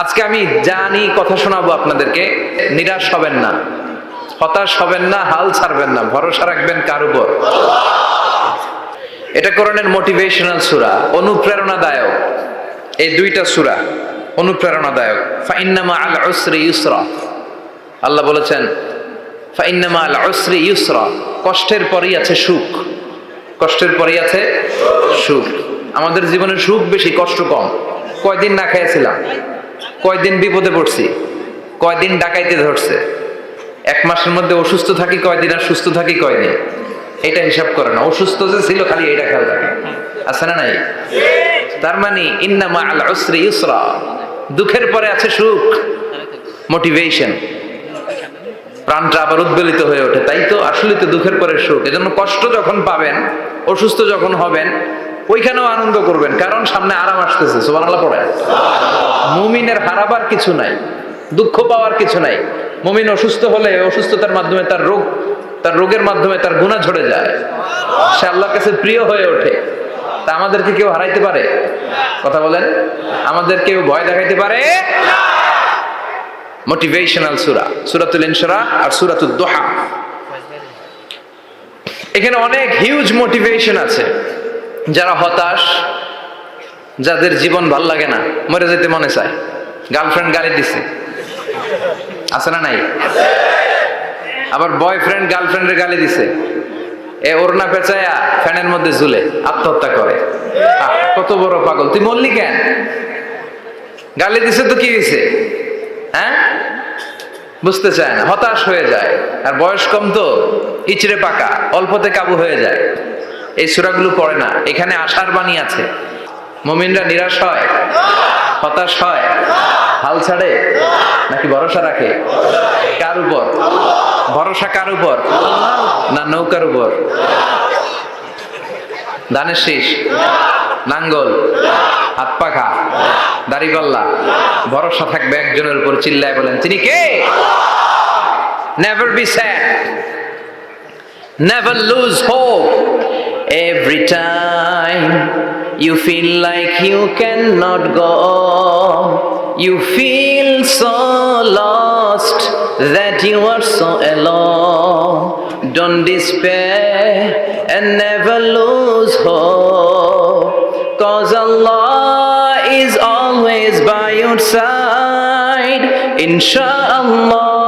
আজকে আমি জানি কথা শোনাবো আপনাদেরকে। নিরাশ হবেন না, হতাশ হবেন না, হাল ছাড়বেন না, ভরসা রাখবেন কার উপর? এটা কোরআনের মোটিভেশনাল সূরা, অনুপ্রেরণাদায়ক। এই দুইটা সূরা অনুপ্রেরণাদায়ক। ফাইন্না মাআল উসরি ইউসরা, আল্লাহ বলেছেন ফাইন্না মাআল উসরি ইউসরা, কষ্টের পরেই আছে সুখ। কষ্টের পরেই আছে সুখ। আমাদের জীবনে সুখ বেশি, কষ্ট কম। কয়দিন না খেয়েছিলাম, কয়দিন বিপদে পড়ছি, কয়দিন ডাকাইতে ধরছে, এক মাসের মধ্যে অসুস্থ থাকি কয়দিন আর সুস্থ থাকি কয়দিন, এটা হিসাব করে না। অসুস্থ যে ছিল খালি এটা খেয়াল রাখে, আছে না নাই? তার মানে ইন্না মাআল উসরি ইউসরা, দুঃখের পরে আছে সুখ, মোটিভেশন। প্রাণটা আবার উদ্বেলিত হয়ে ওঠে। তাই তো আসলে তো দুঃখের পরে সুখ। এজন্য কষ্ট যখন পাবেন, অসুস্থ যখন হবেন, ওইখানেও আনন্দ করবেন, কারণ সামনে আরাম আসতেছে। সুবহানাল্লাহ পড়ে। মুমিনের হারাবার কিছু নাই, দুঃখ পাওয়ার কিছু নাই। মুমিন অসুস্থ হলে অসুস্থতার মাধ্যমে তার রোগের মাধ্যমে তার গুনাহ ঝরে যায়, সে আল্লাহর কাছে প্রিয় হয়ে ওঠে। তা আমাদেরকে কেউ হারাইতে পারে? কথা বলেন, আমাদের কেউ ভয় দেখাইতে পারে? মোটিভেশনাল সূরা, সূরাতুল ইনশিরাহ আর সূরাতুদ দুহা। এখানে অনেক হিউজ মোটিভেশন আছে। যারা হতাশ, যাদের জীবন ভাল লাগে না, মরে যেতে মনে চায়, গার্লফ্রেন্ড গালি দিছে, আছে না নাই? আবার বয়ফ্রেন্ড গার্লফ্রেন্ডের গালি দিছে, ওড়না পেঁচায়া ফ্যানের মধ্যে ঝুলে আত্মহত্যা করে। কত বড় পাগল তুই, মরলি কেন? গালি দিছে তো কি হয়েছে? হ্যাঁ, বুঝতে চায় না, হতাশ হয়ে যায়। আর বয়স কম তো, ইচড়ে পাকা, অল্পতে কাবু হয়ে যায়। এই সূরাগুলো পড়ে না। এখানে আশার বাণী আছে। মুমিনরা নিরাশ হয়, হতাশ হয়, হাল ছাড়ে নাকি ভরসা রাখে? কার উপর ভরসা? কার উপর? না নৌকার উপর, ধানের শীষ, নাঙ্গল, হাত পাখা, দাড়িপাল্লা, ভরসা থাকবে একজনের উপর। চিল্লায় বলেন, তিনি কে? Never be sad, never lose hope. Every time you feel like you cannot go, you feel so lost that you are so alone. Don't despair and never lose hope, 'cause Allah is always by your side. Inshallah,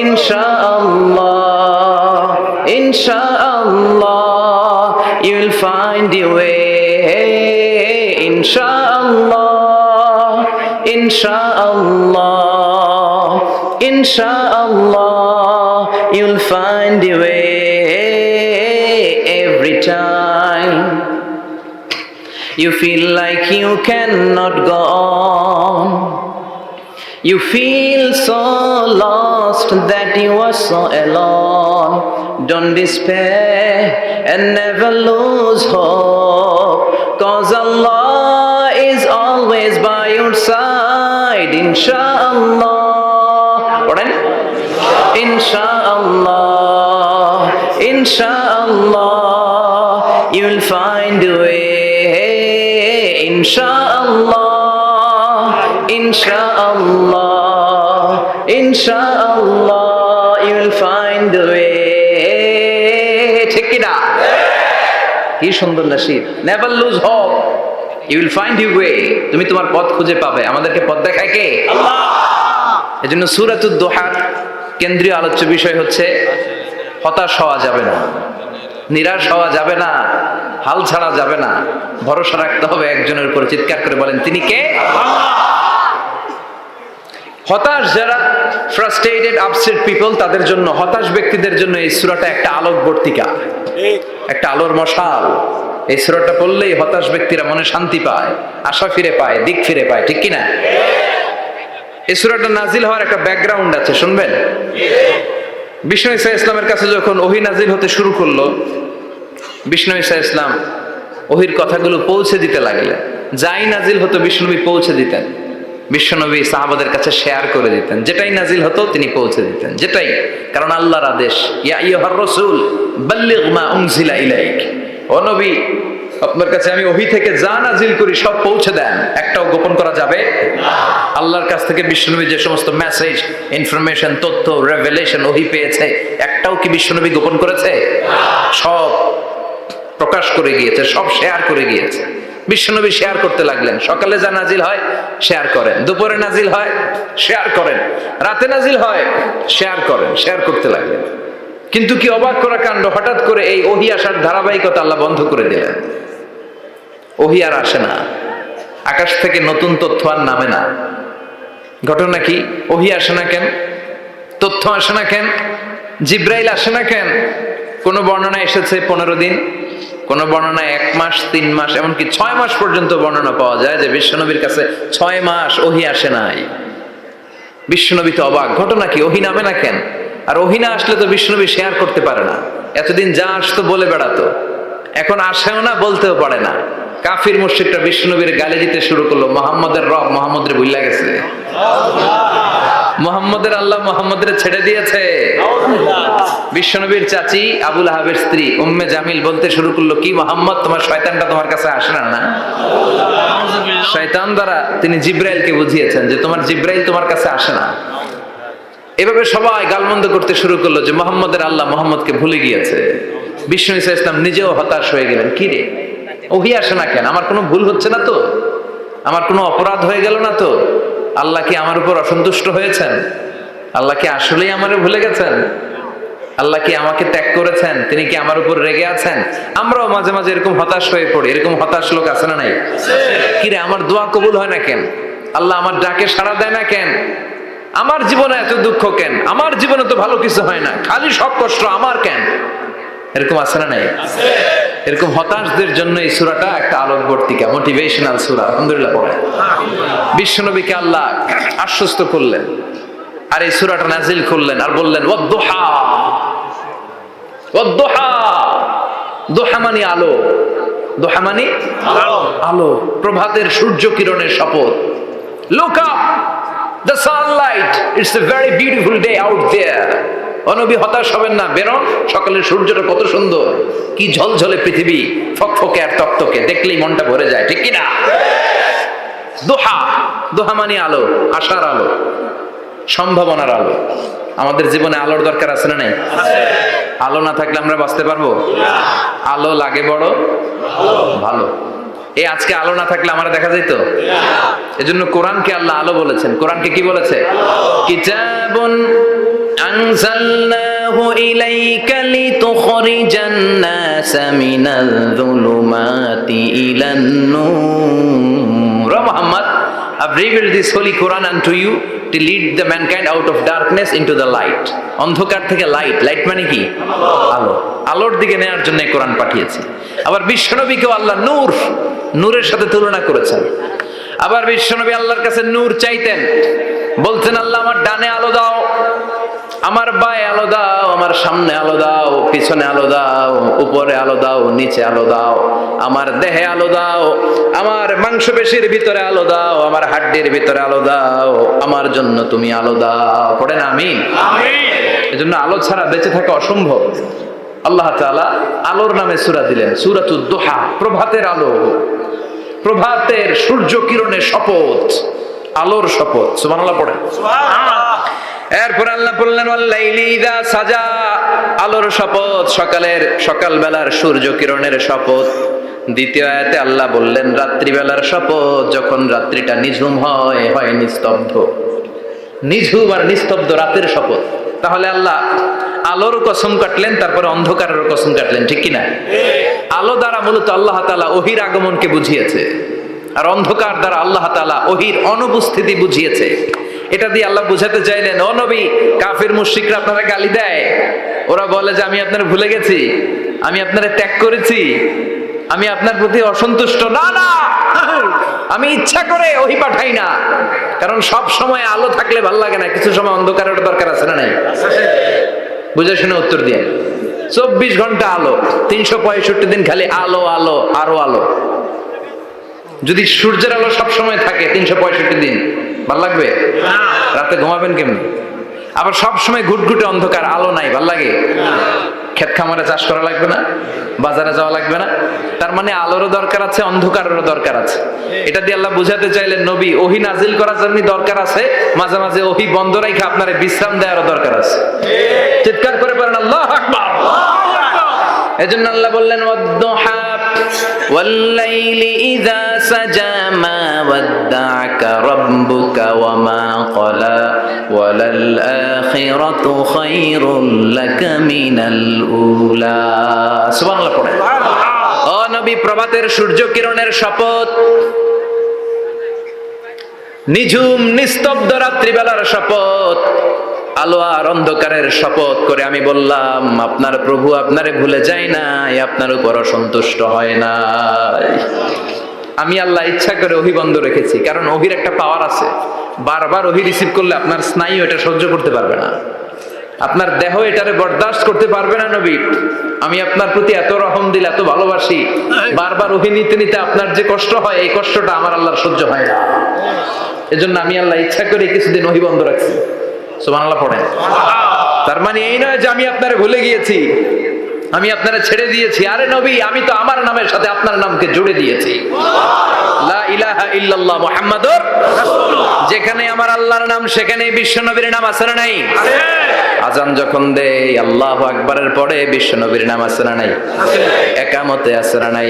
inshallah, inshallah, you will find your way. Inshallah, inshallah, inshallah, you'll find your way. Every time you feel like you cannot go on, you feel so lost that you are so alone. Don't despair and never lose hope, 'cause Allah is always by your side. Inshallah, inshallah, inshallah, you'll find a way. Inshallah, inshallah, inshallah, you'll find a way. ঠিক কি না? কি সুন্দর nasheed. Never lose hope, you will find your way. তুমি তোমার পথ খুঁজে পাবে। আমাদেরকে পথ দেখায় কে? আল্লাহ। এজন্য সূরাতুদ দুহার কেন্দ্রীয় আলোচ্য বিষয় হচ্ছে হতাশ হওয়া যাবে না, নিরাশ হওয়া যাবে না, হাল ছাড়া যাবে না, ভরসা রাখতে হবে একজনের উপর। চিৎকার করে বলেন, তিনি কে? হতাশ যারা, ফ্রাস্ট্রেটেড, আপসেট পিপল, তাদের জন্য, হতাশ ব্যক্তিদের জন্য এই সূরাটা একটা আলোকবর্তিকা, একটা আলোর মশাল। এই সূরাটা পড়লেই হতাশ ব্যক্তিরা মনে শান্তি পায়, আশা ফিরে পায়, দিক ফিরে পায়। ঠিক কিনা? এই সূরাটা নাজিল হওয়ার একটা ব্যাকগ্রাউন্ড আছে, শুনবেন? বিষ্ণু ঈসা ইসলামের কাছে যখন ওহী নাজিল হতে শুরু করলো, বিষ্ণু ঈসা ইসলাম ওহীর কথাগুলো পৌঁছে দিতে লাগলেন। যাই নাজিল হতো বিষ্ণুনবী পৌঁছে দিতেন। বিশ্বনবী সাহাবাদের কাছে শেয়ার করে দিতেন, যেটাই নাজিল হতো তিনি পৌঁছে দিতেন, যেটাই। কারণ আল্লাহর আদেশ, ইয়া আইয়ুহার রাসূল বাল্লিগ মা উনজিলা ইলাইক, ও নবী আপনার কাছে আমি ওহী থেকে যা নাজিল করি সব পৌঁছে দেন, একটাও গোপন করা যাবে না। আল্লাহর কাছ থেকে বিশ্বনবী যে সমস্ত মেসেজ, ইনফরমেশন, তথ্য, রেভেলেশন ওহী পেয়েছে, একটাও কি বিশ্বনবী গোপন করেছে? সব প্রকাশ করে গিয়েছে, সব শেয়ার করে গিয়েছে। বিশ্বনবী শেয়ার করতে লাগলেন। সকালে যা নাজিল হয় শেয়ার করেন, দুপুরে নাজিল হয় শেয়ার করেন, রাতে নাজিল হয় শেয়ার করেন, শেয়ার করতে লাগলেন। কিন্তু কি অবাক করা কাণ্ড, হঠাৎ করে এই ওহী আসার ধারাবাহিকতা আল্লাহ বন্ধ করে দিলেন। ওহী আর আসে না, আকাশ থেকে নতুন তথ্য আর নামে না। ঘটনা কি? ওহী আসে না কেন? তথ্য আসে না কেন? জিব্রাইল আসে না কেন? কোন বর্ণনা এসেছে 15 দিন, কোন বর্ণনায় 1 মাস, 3 মাস, এমনকি 6 মাস পর্যন্ত বর্ণনা পাওয়া যায় যে বিশ্বনবীর কাছে 6 মাস ওহী আসে নাই। বিশ্বনবী তো অবাক, ঘটনা কি? ওহী নামে না কেন? আর ওহী না আসলে তো বিশ্বনবী শেয়ার করতে পারে না। এতদিন যা আসতো বলে বেড়াতো, এখন আসেও না, বলতেও পারে না। কাফির মুশরিকরা বিশ্বনবীর গালি দিতে শুরু করলো, মুহাম্মদের রব মুহাম্মদরে ভুইলা গেছে, মুহাম্মদের আল্লাহ মুহাম্মদরে ছেড়ে দিয়েছে। বিশ্বনবীর চাচি আবু লাহাবের স্ত্রী উম্মে জামিল বলতে শুরু করলো, কি মুহাম্মদ, তোমার শয়তানটা তোমার কাছে আসে না? না, শয়তান দ্বারা তিনি জিব্রাইলকে বুঝিয়েছেন যে তোমার জিব্রাইল তোমার কাছে আসে না। এভাবে সবাই গালমন্দ করতে শুরু করলো যে মুহাম্মদের আল্লাহ মুহাম্মদকে ভুলে গিয়েছে। বিষ্ণু ঈসা ইসলাম নিজেও হতাশ হয়ে গেলেন, কি রে ওহী আসে না কেন? আমার কোনো ভুল হচ্ছে না তো? আমার কোনো অপরাধ হয়ে গেল না তো? আল্লাহ কি আমার উপর অসন্তুষ্ট হয়েছেন? আল্লাহ কি আসলেই আমারে ভুলে গেছেন? আল্লাহ কি আমাকে ত্যাগ করেছেন? তিনি কি আমার উপর রেগে আছেন? আমরাও মাঝে মাঝে এরকম হতাশ হয়ে পড়ি। এরকম হতাশ লোক আছে না নাই? কিরে আমার দোয়া কবুল হয় না কেন? আল্লাহ আমার ডাকে সাড়া দেয় না কেন? আমার জীবনে এত দুঃখ কেন? আমার জীবনে তো ভালো কিছু হয় না, খালি সব কষ্ট আমার কেন? এরকম আছে না নাই? এরকম হতাশদের জন্য এই সূরাটা একটা আলোকবর্তিকা, মোটিভেশনাল সূরা। আলহামদুলিল্লাহ পড়ে বিশ্বনবীকে আল্লাহ আশ্বস্ত করলেন, আর এই সূরাটা নাজিল করলেন, আর বললেন ওয়াদ-দুহা। ওয়াদ-দুহা, দুহা মানে আলো, দুহা মানে আলো, প্রভাতের সূর্য কিরণের শপথ। Look up, the sunlight, it's a very beautiful day out there. ও নবী হতাশ হবেন না, বেরোন, সকালের সূর্যটা কত সুন্দর, কি ঝলঝলে পৃথিবী, ফকফকে আর তকতকে, দেখলেই মনটা ভরে যায়, ঠিক কি না? দোহা, দোহা মানে আলো, আশার আলো, সম্ভাবনার আলো। আমাদের জীবনে আলোর দরকার আছে না নাই? আলো না থাকলে আমরা বাঁচতে পারবো? আলো লাগে বড় ভালো। এই আজকে আলো না থাকলে আমরা দেখা যাইতো? এজন্য কোরআনকে আল্লাহ আলো বলেছেন। কোরআনকে কি বলেছে? কিতাবুন আনজালনাহু ইলাইকা লিতুখরিজান নাসা মিনাল যুলুমাতি ইলান নূর। Muhammad, I've revealed this holy Quran unto you to lead the mankind out of darkness into the light. অন্ধকার থেকে লাইট, লাইট মানে কি? আলো, আলোর দিকে নেওয়ার জন্য কোরআন পাঠিয়েছি। আবার বিশ্বনবীকেও আল্লাহ নূর, নূরের সাথে তুলনা করেছেন। আবার বিশ্বনবী আল্লাহর কাছে নূর চাইতেন, বলতেন আল্লাহ আমার ডানে আলো দাও, আমার বায়ে আলো দাও, আমার সামনে আলো দাও, পিছনে আলো দাও, উপরে আলো দাও, নিচে আলো দাও, আমার দেহে আলো দাও, আমার মাংসপেশির ভিতরে আলো দাও, আমার হাড্ডির ভিতরে আলো দাও, আমার জন্য তুমি আলো দাও। পড়েন আমিন। এজন্য আলো ছাড়া বেঁচে থাকা অসম্ভব। আল্লাহ তাআলা আলোর নামে সূরা দিলেন, সূরাতুদ দুহা, প্রভাতের আলো, প্রভাতের সূর্য কিরণের শপথ, আলোর শপথ। সুবহানাল্লাহ পড়েন। এরপর আল্লাহ বললেন ওয়াল্লাইলি ইযা সাজা, আলোর শপথ, সকালের, সকালবেলার সূর্য কিরণের শপথ। দ্বিতীয় আয়াতে আল্লাহ বললেন রাত্রিবেলার শপথ, যখন রাত্রিটা নিঝুম হয়, হয় নিস্তব্ধ, নিঝুম আর নিস্তব্ধ রাতের শপথ। তাহলে আল্লাহ আলোর কসম কাটলেন, তারপরে অন্ধকারের কসম কাটলেন, ঠিক কিনা? আলো দ্বারা মূলত আল্লাহ তাআলা ওহীর আগমনকে বুঝিয়েছে, আর অন্ধকার দ্বারা আল্লাহ তাআলা ওহীর অনুপস্থিতি বুঝিয়েছে। এটা দিয়ে আল্লাহ বুঝাতে চাইলেন, ও নবী, কাফির মুশরিকরা আপনারা গালি দেয়, ওরা বলে যে আমি আপনারা ভুলে গেছি, আমি আপনারা ত্যাগ করেছি, আমি আপনার প্রতি অসন্তুষ্ট। না না, আমি ইচ্ছা করে ওহী পাঠাই না, কারণ সব সময় আলো থাকলে ভালো লাগে না, কিছু সময় অন্ধকারের দরকার আছে না নাই? বুঝে শুনে উত্তর দিয়ে। 24 ঘন্টা আলো, 365 দিন খালি আলো আলো আরো আলো। যদি সূর্যের আলো সব সময় থাকে 365 দিন, ভালো লাগবে? রাতে ঘুমাবেন কেমনি? আবার সব সময় ঘুটঘুটে অন্ধকার, আলো নাই, ভাল লাগে? ক্ষেত খামারে চাষ করা লাগবে না, বাজারে যাওয়া লাগবে না। তার মানে আলোরও দরকার আছে, অন্ধকারেরও দরকার আছে। এটা দিয়ে আল্লাহ বুঝাতে চাইলেন নবী ওহী নাজিল করার জন্য দরকার আছে, মাঝে মাঝে ওহী বন্ধ রাখা আপনার বিশ্রাম দেওয়ারও দরকার আছে। চিৎকার করে বলেন আল্লাহু আকবার। এজন্য আল্লাহ বললেন ওয়াদ-দুহা ওয়াল-লাইলি ইযা সাজা মা ওয়াদ্দা'আকা রাব্বুকা ওয়া মা ক্বালা ওয়ালাল আখিরাতু খায়রুল লাকা মিনাল উলা। সুবহানাল্লাহ পড়েন। ও নবী, প্রভাতের সূর্য কিরণের শপথ, নিঝুম নিস্তব্ধ রাত্রিবেলার শপথ, আলো আর অন্ধকারের শপথ করে আমি বললাম আপনার প্রভু আপনারে ভুলে যায় নাই, আপনার উপর অসন্তুষ্ট হয় নাই। আমি আল্লাহ ইচ্ছা করে ওহী বন্ধ রেখেছি, কারণ ওহীর একটা পাওয়ার আছে। বারবার ওহী রিসিভ করলে আপনার স্নায়ু এটা সহ্য করতে পারবে না, আপনার দেহ এটারে বরদাস্ত করতে পারবে না। নবী, আমি আপনার প্রতি এত রহম দিল, এত ভালোবাসি, বারবার ওহী নিতে নিতে আপনার যে কষ্ট হয়, এই কষ্টটা আমার আল্লাহর সহ্য হয় না। এজন্য আমি আল্লাহ ইচ্ছা করে কিছুদিন ওহী বন্ধ রাখছি। সুবহানাল্লাহ পড়েন। তার মানে এই নয় যে আমি আপনারে ভুলে গিয়েছি, আমি আপনারে ছেড়ে দিয়েছি। আরে নবী, আমি তো আমার নামের সাথে আপনার নামকে জুড়ে দিয়েছি। লা ইলাহা ইল্লাল্লাহ মুহাম্মাদুর রাসূলুল্লাহ। যেখানে আমার আল্লাহর নাম সেখানে বিশ্ব নবীর নাম আছে না নাই? আজান যখন দেই আল্লাহু আকবারের পরে বিশ্ব নবীর নাম আছে না নাই? একামতে আছে না নাই?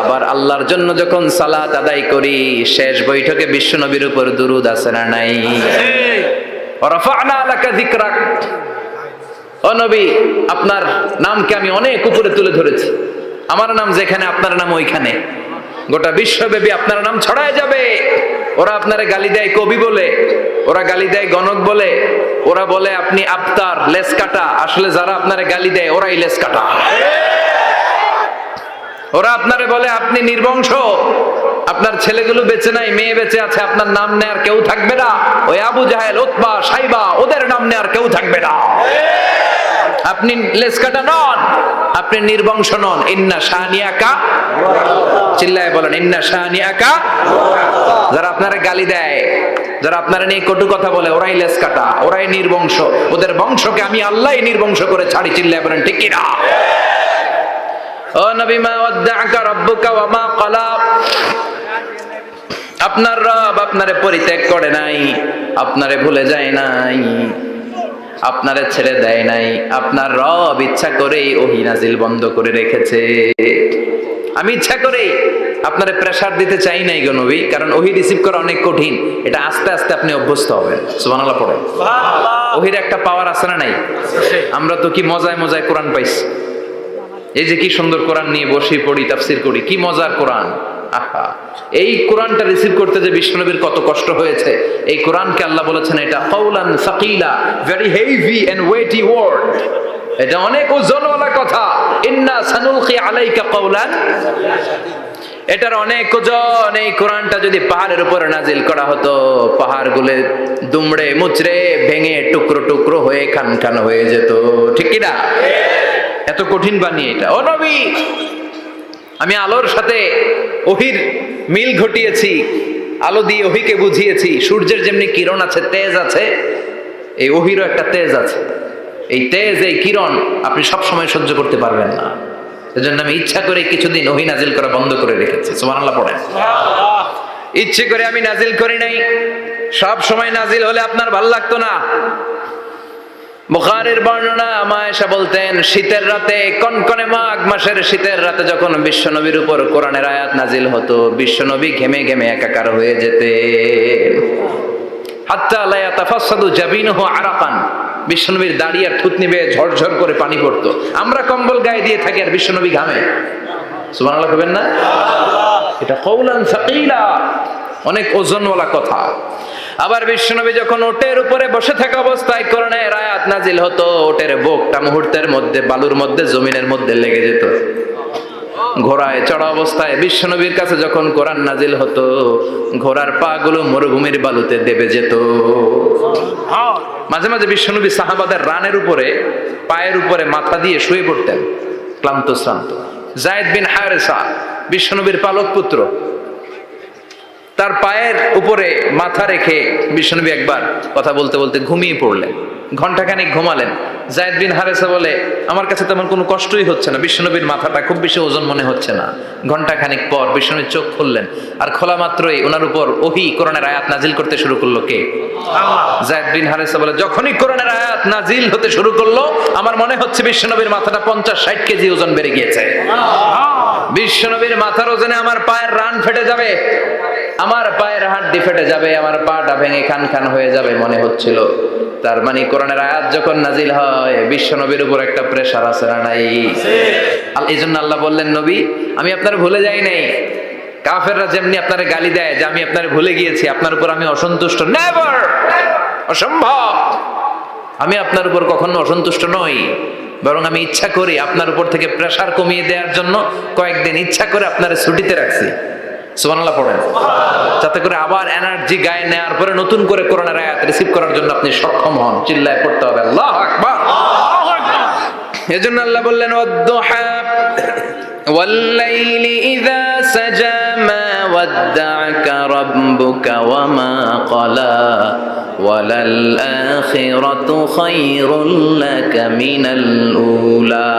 আবার আল্লাহর জন্য যখন সালাত আদায় করি শেষ বৈঠকে বিশ্ব নবীর উপর দুরূদ আছে না নাই? রাফা'না লাকা যিকরাক। ও নবী, আপনার নামকে আমি অনেক উপরে তুলে ধরেছি। আমার নাম যেখানে আপনার নাম ওইখানে, গোটা বিশ্বব্যাপী আপনার নাম ছড়ায় যাবে। ওরা আপনারে গালি দেয় কবি বলে, ওরা গালি দেয় গণক বলে, ওরা বলে আপনি আবতার, লেস কাটা। আসলে যারা আপনারে গালি দেয় ওরাই লেস কাটা। ওরা আপনারে বলে আপনি নির্বংশ, আপনার ছেলেগুলো বেঁচে নাই, মেয়ে বেঁচে আছে, আপনার নাম নেয়ার কেউ থাকবে না। ওই আবু জাহেল, উতবা, সাইবা, ওদের নাম নেয়ার কেউ থাকবে না। আপনি লেসকাটা নন, আপনি নির্বংশ নন। ইন্না শানিয়াকা, চিল্লায় বলেন ইন্না শানিয়াকা। যারা আপনারা গালি দেয়, যারা আপনারা নিয়ে কটু কথা বলে, ওরাই লেসকাটা, ওরাই নির্বংশ। ওদের বংশকে আমি আল্লাহই নির্বংশ করে ছাড়ি। চিল্লায় বলেন ঠিক কি না? ও নবী, মা ওয়াদ্দা'আকা রাব্বুকা ওয়া মা ক্বালা। আপনার রব আপনারে পরিত্যাগ করে নাই, আপনারে ভুলে যায় নাই, আপনারে ছেড়ে দেয় নাই। আপনার রব ইচ্ছা করেই ওহী নাজিল বন্ধ করে রেখেছে। আমি ইচ্ছা করেই আপনারে প্রেসার দিতে চাই নাই গো নবী, কারণ ওহী রিসিভ করা অনেক কঠিন। এটা আস্তে আস্তে আপনি অভ্যস্ত হবেন। সুবহানাল্লাহ পড়েন। ওহীর একটা পাওয়ার আছে না নাই? আমরা তো কি মজায় মজায় কোরআন পাইছি। এই যে কি সুন্দর কোরআন নিয়ে বসে পড়ি, তাফসীর করি, কি মজার কোরআন। আহা, এই কোরআনটা রিসিভ করতে যে বিশ্বনবীর কত কষ্ট হয়েছে। এই কোরআনকে আল্লাহ বলেছেন এটা কাওলান সাকিলা, very heavy and weighty word. এটা অনেক ওজনওয়ালা কথা। ইন্না সানুলকি আলাইকা কাওলান, এটার অনেক ওজন। এই কোরআনটা যদি পাহাড়ের উপরে নাজিল করা হতো, পাহাড়গুলো দুমড়ে মুচড়ে ভেঙে টুকরো টুকরো হয়ে খান খান হয়ে যেত। ঠিক কি না? এত কঠিন বানিয়ে এটা। ও নবী, আমি আলোর সাথে ওহীর মিল ঘটিয়েছি, আলো দিয়ে ওহীকে বুঝিয়েছি। সূর্যের যেমনি কিরণ আছে, তেজ আছে, এই ওহীরও একটা তেজ আছে। এই তেজ, এই কিরণ আপনি সব সময় সহ্য করতে পারবেন না। এজন্য আমি ইচ্ছা করে কিছুদিন ওহী নাজিল করা বন্ধ করে রেখেছি। সুবহানাল্লাহ পড়েন। ইচ্ছে করে আমি নাজিল করি নাই। সব সময় নাজিল হলে আপনার ভালো লাগতো না। বুখারীর বর্ণনা, আয়েশা বলতেন শীতের রাতে, কনকনে মাঘ মাসের শীতের রাতে যখন বিশ্বনবীর উপর কোরআনের আয়াত নাজিল হতো, বিশ্বনবী ঘেমে ঘেমে একাকার হয়ে যেতেন। হাত্তা লা ইয়াতাফাসসাদু জাবিনুহু আরাকান, বিশ্বনবীর দাড়ি আর থুতনি বেয়ে ঝরঝর করে পানি পড়তো। আমরা কম্বল গায়ে দিয়ে থাকি আর বিশ্বনবী ঘামে। সুবহানাল্লাহ কইবেন না? এটা কাওলান সাকিলা, অনেক ওজনওয়ালা কথা। আবার বিশ্বনবী যখন ওটের উপরে বসে থাকা অবস্থায় কোরআনের আয়াত নাজিল হতো, ওটের বুকটা মুহূর্তের মধ্যে বালুর মধ্যে, জমিনের মধ্যে লেগে যেত। ঘোড়ায় চড়া অবস্থায় বিশ্বনবীর কাছে যখন কোরআন নাজিল হতো, ঘোড়ার পা গুলো মরুভূমির বালুতে দেবে যেত। মাঝে মাঝে বিশ্বনবী সাহাবাদের রানের উপরে, পায়ের উপরে মাথা দিয়ে শুয়ে পড়তেন, ক্লান্ত শ্রান্ত। যায়েদ বিন হারেসা, বিশ্বনবীর পালক পুত্র, তার পায়ের উপরে মাথা রেখে বিশ্বনবী একবার কথা বলতে বলতে ঘুমিয়ে পড়লেন। ঘন্টাখানিক ঘুমালেন। যায়েদ বিন হারেসা বলে, আমার কাছে তেমন কোনো কষ্টই হচ্ছে না, বিশ্বনবীর মাথাটা খুব বেশি ওজন মনে হচ্ছে না। ঘন্টাখানিক পর বিশ্বনবীর চোখ খুললেন, আর খোলা মাত্রই ওনার উপর ওহী কোরআনের আয়াত নাজিল করতে শুরু করলো। কে? যায়েদ বিন হারেসা বলে, যখনই কোরআনের আয়াত নাজিল হতে শুরু করলো, আমার মনে হচ্ছে বিশ্বনবীর মাথাটা 50-60 কেজি ওজন বেড়ে গিয়েছে। বিশ্বনবীর মাথার ওজনে আমার পায়ের রান ফেটে যাবে, আমার পায়ের হাড্ডি ফেটে যাবে, আমার পাটা ভেঙে খান খান হয়ে যাবে মনে হচ্ছিল। তার মানে কোরআনের আয়াত যখন নাজিল হয়, বিশ্বনবীর উপর একটা প্রেসার আছে না নাই? এই জন্য আল্লাহ বললেন, নবী আমি আপনার ভুলে যাই নাই। কাফেররা যেমনি আপনার গালি দেয় যে আমি আপনার ভুলে গিয়েছি, আপনার উপর আমি অসন্তুষ্ট, নেভার, অসম্ভব। আমি আপনার উপর কখনো অসন্তুষ্ট নই, বরং আমি ইচ্ছা করি আপনার উপর থেকে প্রেসার কমিয়ে দেওয়ার জন্য কয়েকদিন ইচ্ছা করে আপনার ছুটিতে রাখছি। সুবহানাল্লাহ পড়েন, যাতে করে আবার এনার্জি গায়ে নেওয়ার পরে নতুন করে কোরআনের আয়াত রিসিভ করার জন্য আপনি সক্ষম হন। চিল্লায় পড়তে হবে আল্লাহু আকবার। এজন্য আল্লাহ বললেন, ওয়াদ-দুহা ওয়াল-লাইলি ইযা সাজা মা ওয়াদ্দা'আকা রাব্বুকা ওয়া মা ক্বালা ওয়ালাল আখিরাতু খায়রুল লাকা মিনাল উলা।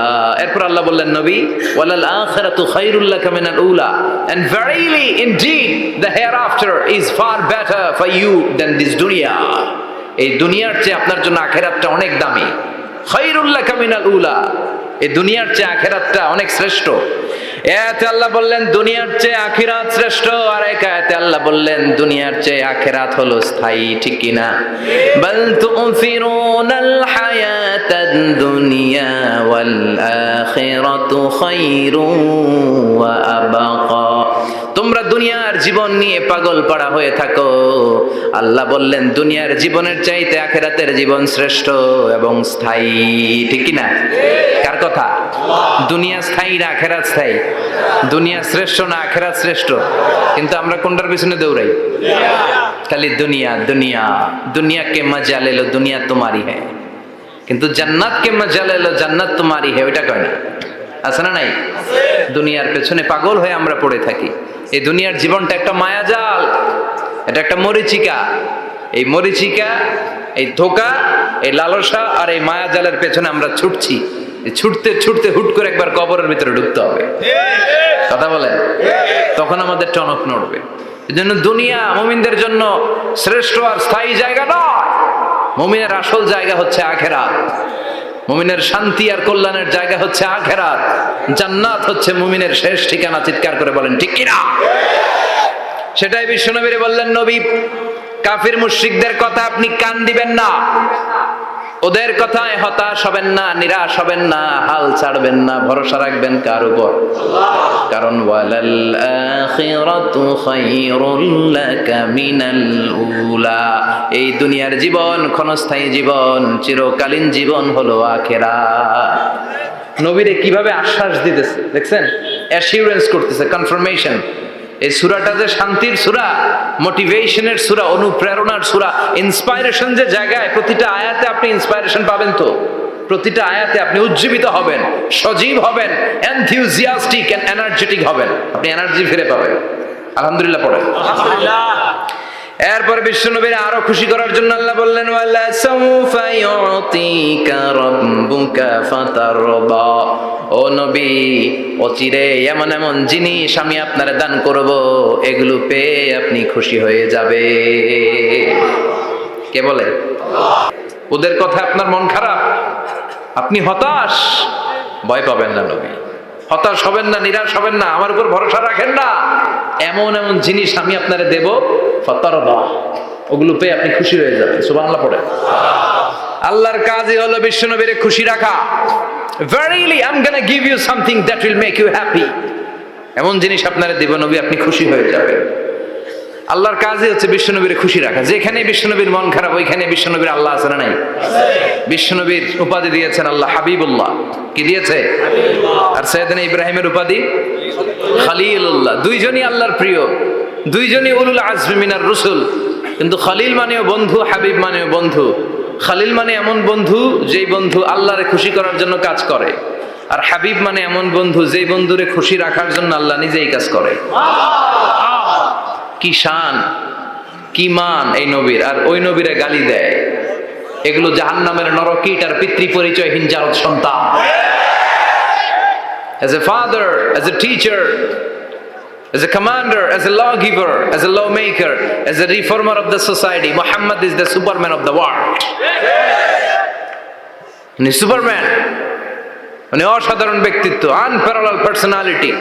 এরপর আল্লাহ বললেন, নবী ওয়ালাল আখিরাতু খায়রুল লাকা মিনাল উলা, and verily indeed the hereafter is far better for you than this dunya. এই দুনিয়ার চেয়ে আপনার জন্য আখিরাতটা অনেক দামি। খায়রুল লাকা মিনাল উলা, এই দুনিয়ার চেয়ে আখিরাতটা অনেক শ্রেষ্ঠ। এতে আল্লাহ বললেন দুনিয়ার চেয়ে আখিরাত শ্রেষ্ঠ, আর এক আয়াতে আল্লাহ বললেন দুনিয়ার চেয়ে আখিরাত হলো স্থায়ী। ঠিক কি না? বাল তুফিরুনাল হায়াতাদ দুনিয়া ওয়াল আখিরাতু খায়রুন ওয়া আবাকা। তোমরা দুনিয়ার জীবন নিয়ে পাগল পাড়া হয়ে থাকো, আল্লাহ বললেন দুনিয়ার জীবনের চাইতে আখিরাতের জীবন শ্রেষ্ঠ এবং স্থায়ী। ঠিক কি না? কার কথা? দুনিয়া স্থায়ী না আখিরাত স্থায়ী? দুনিয়া শ্রেষ্ঠ না আখিরাত শ্রেষ্ঠ? কিন্তু আমরা কোনটার পিছনে দৌড়াই? খালি দুনিয়া দুনিয়া। দুনিয়া কে মজা লে লো, দুনিয়া তোমারি হ্যায়, কিন্তু জান্নাত কে মজা লে লো, জান্নাত তোমারি হ্যায়, ওইটা কয় না? আছে না নাই? দুনিয়ার পেছনে পাগল হয়ে আমরা পড়ে থাকি। এই দুনিয়ার জীবনটা একটা মায়াজাল, এটা একটা মরিচিকা। এই মরিচিকা, এই ধোঁকা, এই লালসা আর এই মায়াজালের পেছনে আমরা ছুটছি। ছুটতে ছুটতে হুট করে একবার কবরের ভিতরে ঢুকতে হবে। কথা বলেন, তখন আমাদের টনক নড়বে। এজন্য দুনিয়া মুমিনদের জন্য শ্রেষ্ঠ আর স্থায়ী জায়গা নয়। মুমিনের আসল জায়গা হচ্ছে আখিরাত। মুমিনের শান্তি আর কল্যাণের জায়গা হচ্ছে আখিরাত। জান্নাত হচ্ছে মুমিনের শেষ ঠিকানা। চিৎকার করে বলেন ঠিক কি না? সেটাই বিশ্বনবীরে বললেন, নবী কাফির মুশরিকদের কথা আপনি কান দিবেন না, ওদের কথায় হতাশ হবেন না, নিরাশ হবেন না, হাল ছাড়বেন না, ভরসা রাখবেন কার উপর? কারণ ওয়ালাল আখিরাতু খায়রুল লাকা মিনাল উলা, এই দুনিয়ার জীবন ক্ষণস্থায়ী জীবন, চিরকালীন জীবন হলো আখিরাত। নবীরে কিভাবে আশ্বাস দিতেছে দেখছেন? অ্যাসিউরেন্স করতেছে, কনফার্মেশন। এই সূরাটা যে শান্তির সূরা, মোটিভেশনের সূরা, অনুপ্রেরণার সূরা, ইন্সপাইরেশন যে জায়গায়, প্রতিটা আয়াতে আপনি ইন্সপাইরেশন পাবেন। তো প্রতিটা আয়াতে আপনি উজ্জীবিত হবেন, সজীব হবেন, এনথিউজিয়াস্টিক এন্ড এনার্জেটিক হবেন, আপনি এনার্জি ফিরে পাবেন। আলহামদুলিল্লাহ পড়েন। এরপর বিশ্বনবীর আরো খুশি করার জন্য আল্লাহ বললেন, ওয়ালা সাউফা ইউতিকা রাব্বুকা ফাতারদা। ও নবী, অচিরে এমন এমন জিনিস আমি আপনারে দান করব, এগুলো পেয়ে আপনি খুশি হয়ে যাবে। কে বলে? ওদের কথা আপনার মন খারাপ, আপনি হতাশ, ভয় পাবেন না নবী, হতাশ হবেন না, নিরাশ হবেন না, আমার উপর ভরসা রাখেন না। এমন এমন জিনিস আমি আপনারে দেব, ফাতারদা, ওগুলো পেয়ে আপনি খুশি হয়ে যাবেন। সুবহানাল্লাহ পড়ে। আল্লাহর কাজই হলো বিশ্বনবীরে খুশি রাখা। Verily I'm gonna give you something that will make you happy. এমন জিনিস আপনারে দেব নবী, আপনি খুশি হয়ে যাবেন। আল্লাহর কাজই হচ্ছে বিশ্বনবীরে খুশি রাখা। যেখানে বিশ্বনবীর মন খারাপ, ওইখানে বিশ্বনবীর আল্লাহ আছে না নাই? বিশ্বনবীর উপাধি দিয়েছেন আল্লাহ হাবিবুল্লাহ। কি দিয়েছে? আর সাইয়েদনা ইব্রাহিমের উপাধি খলিলুল্লাহ। দুইজনই আল্লাহর প্রিয়, দুইজনই উলুল আজমি মিনার রসুল। কিন্তু খলিল মানেও বন্ধু, হাবিব মানেও বন্ধু। খলিল মানে এমন বন্ধু যেই বন্ধু আল্লাহরে খুশি করার জন্য কাজ করে, আর হাবিব মানে এমন বন্ধু যেই বন্ধুরে খুশি রাখার জন্য আল্লাহ নিজেই কাজ করে। কি শান, কি মান এই নবীর! আর ওই নবীরে গালি দেয়। এগুলো জাহান্নামের নরকীটার পিতৃ পরিচয়হীন জারদ সন্তান। As a father, as a teacher, as a commander, as a lawgiver, as a lawmaker, as a reformer of the society, Muhammad is the Superman of the world. উনি সুপারম্যান, উনি অসাধারণ ব্যক্তিত্ব, আনপ্যারালাল পার্সোনালিটি।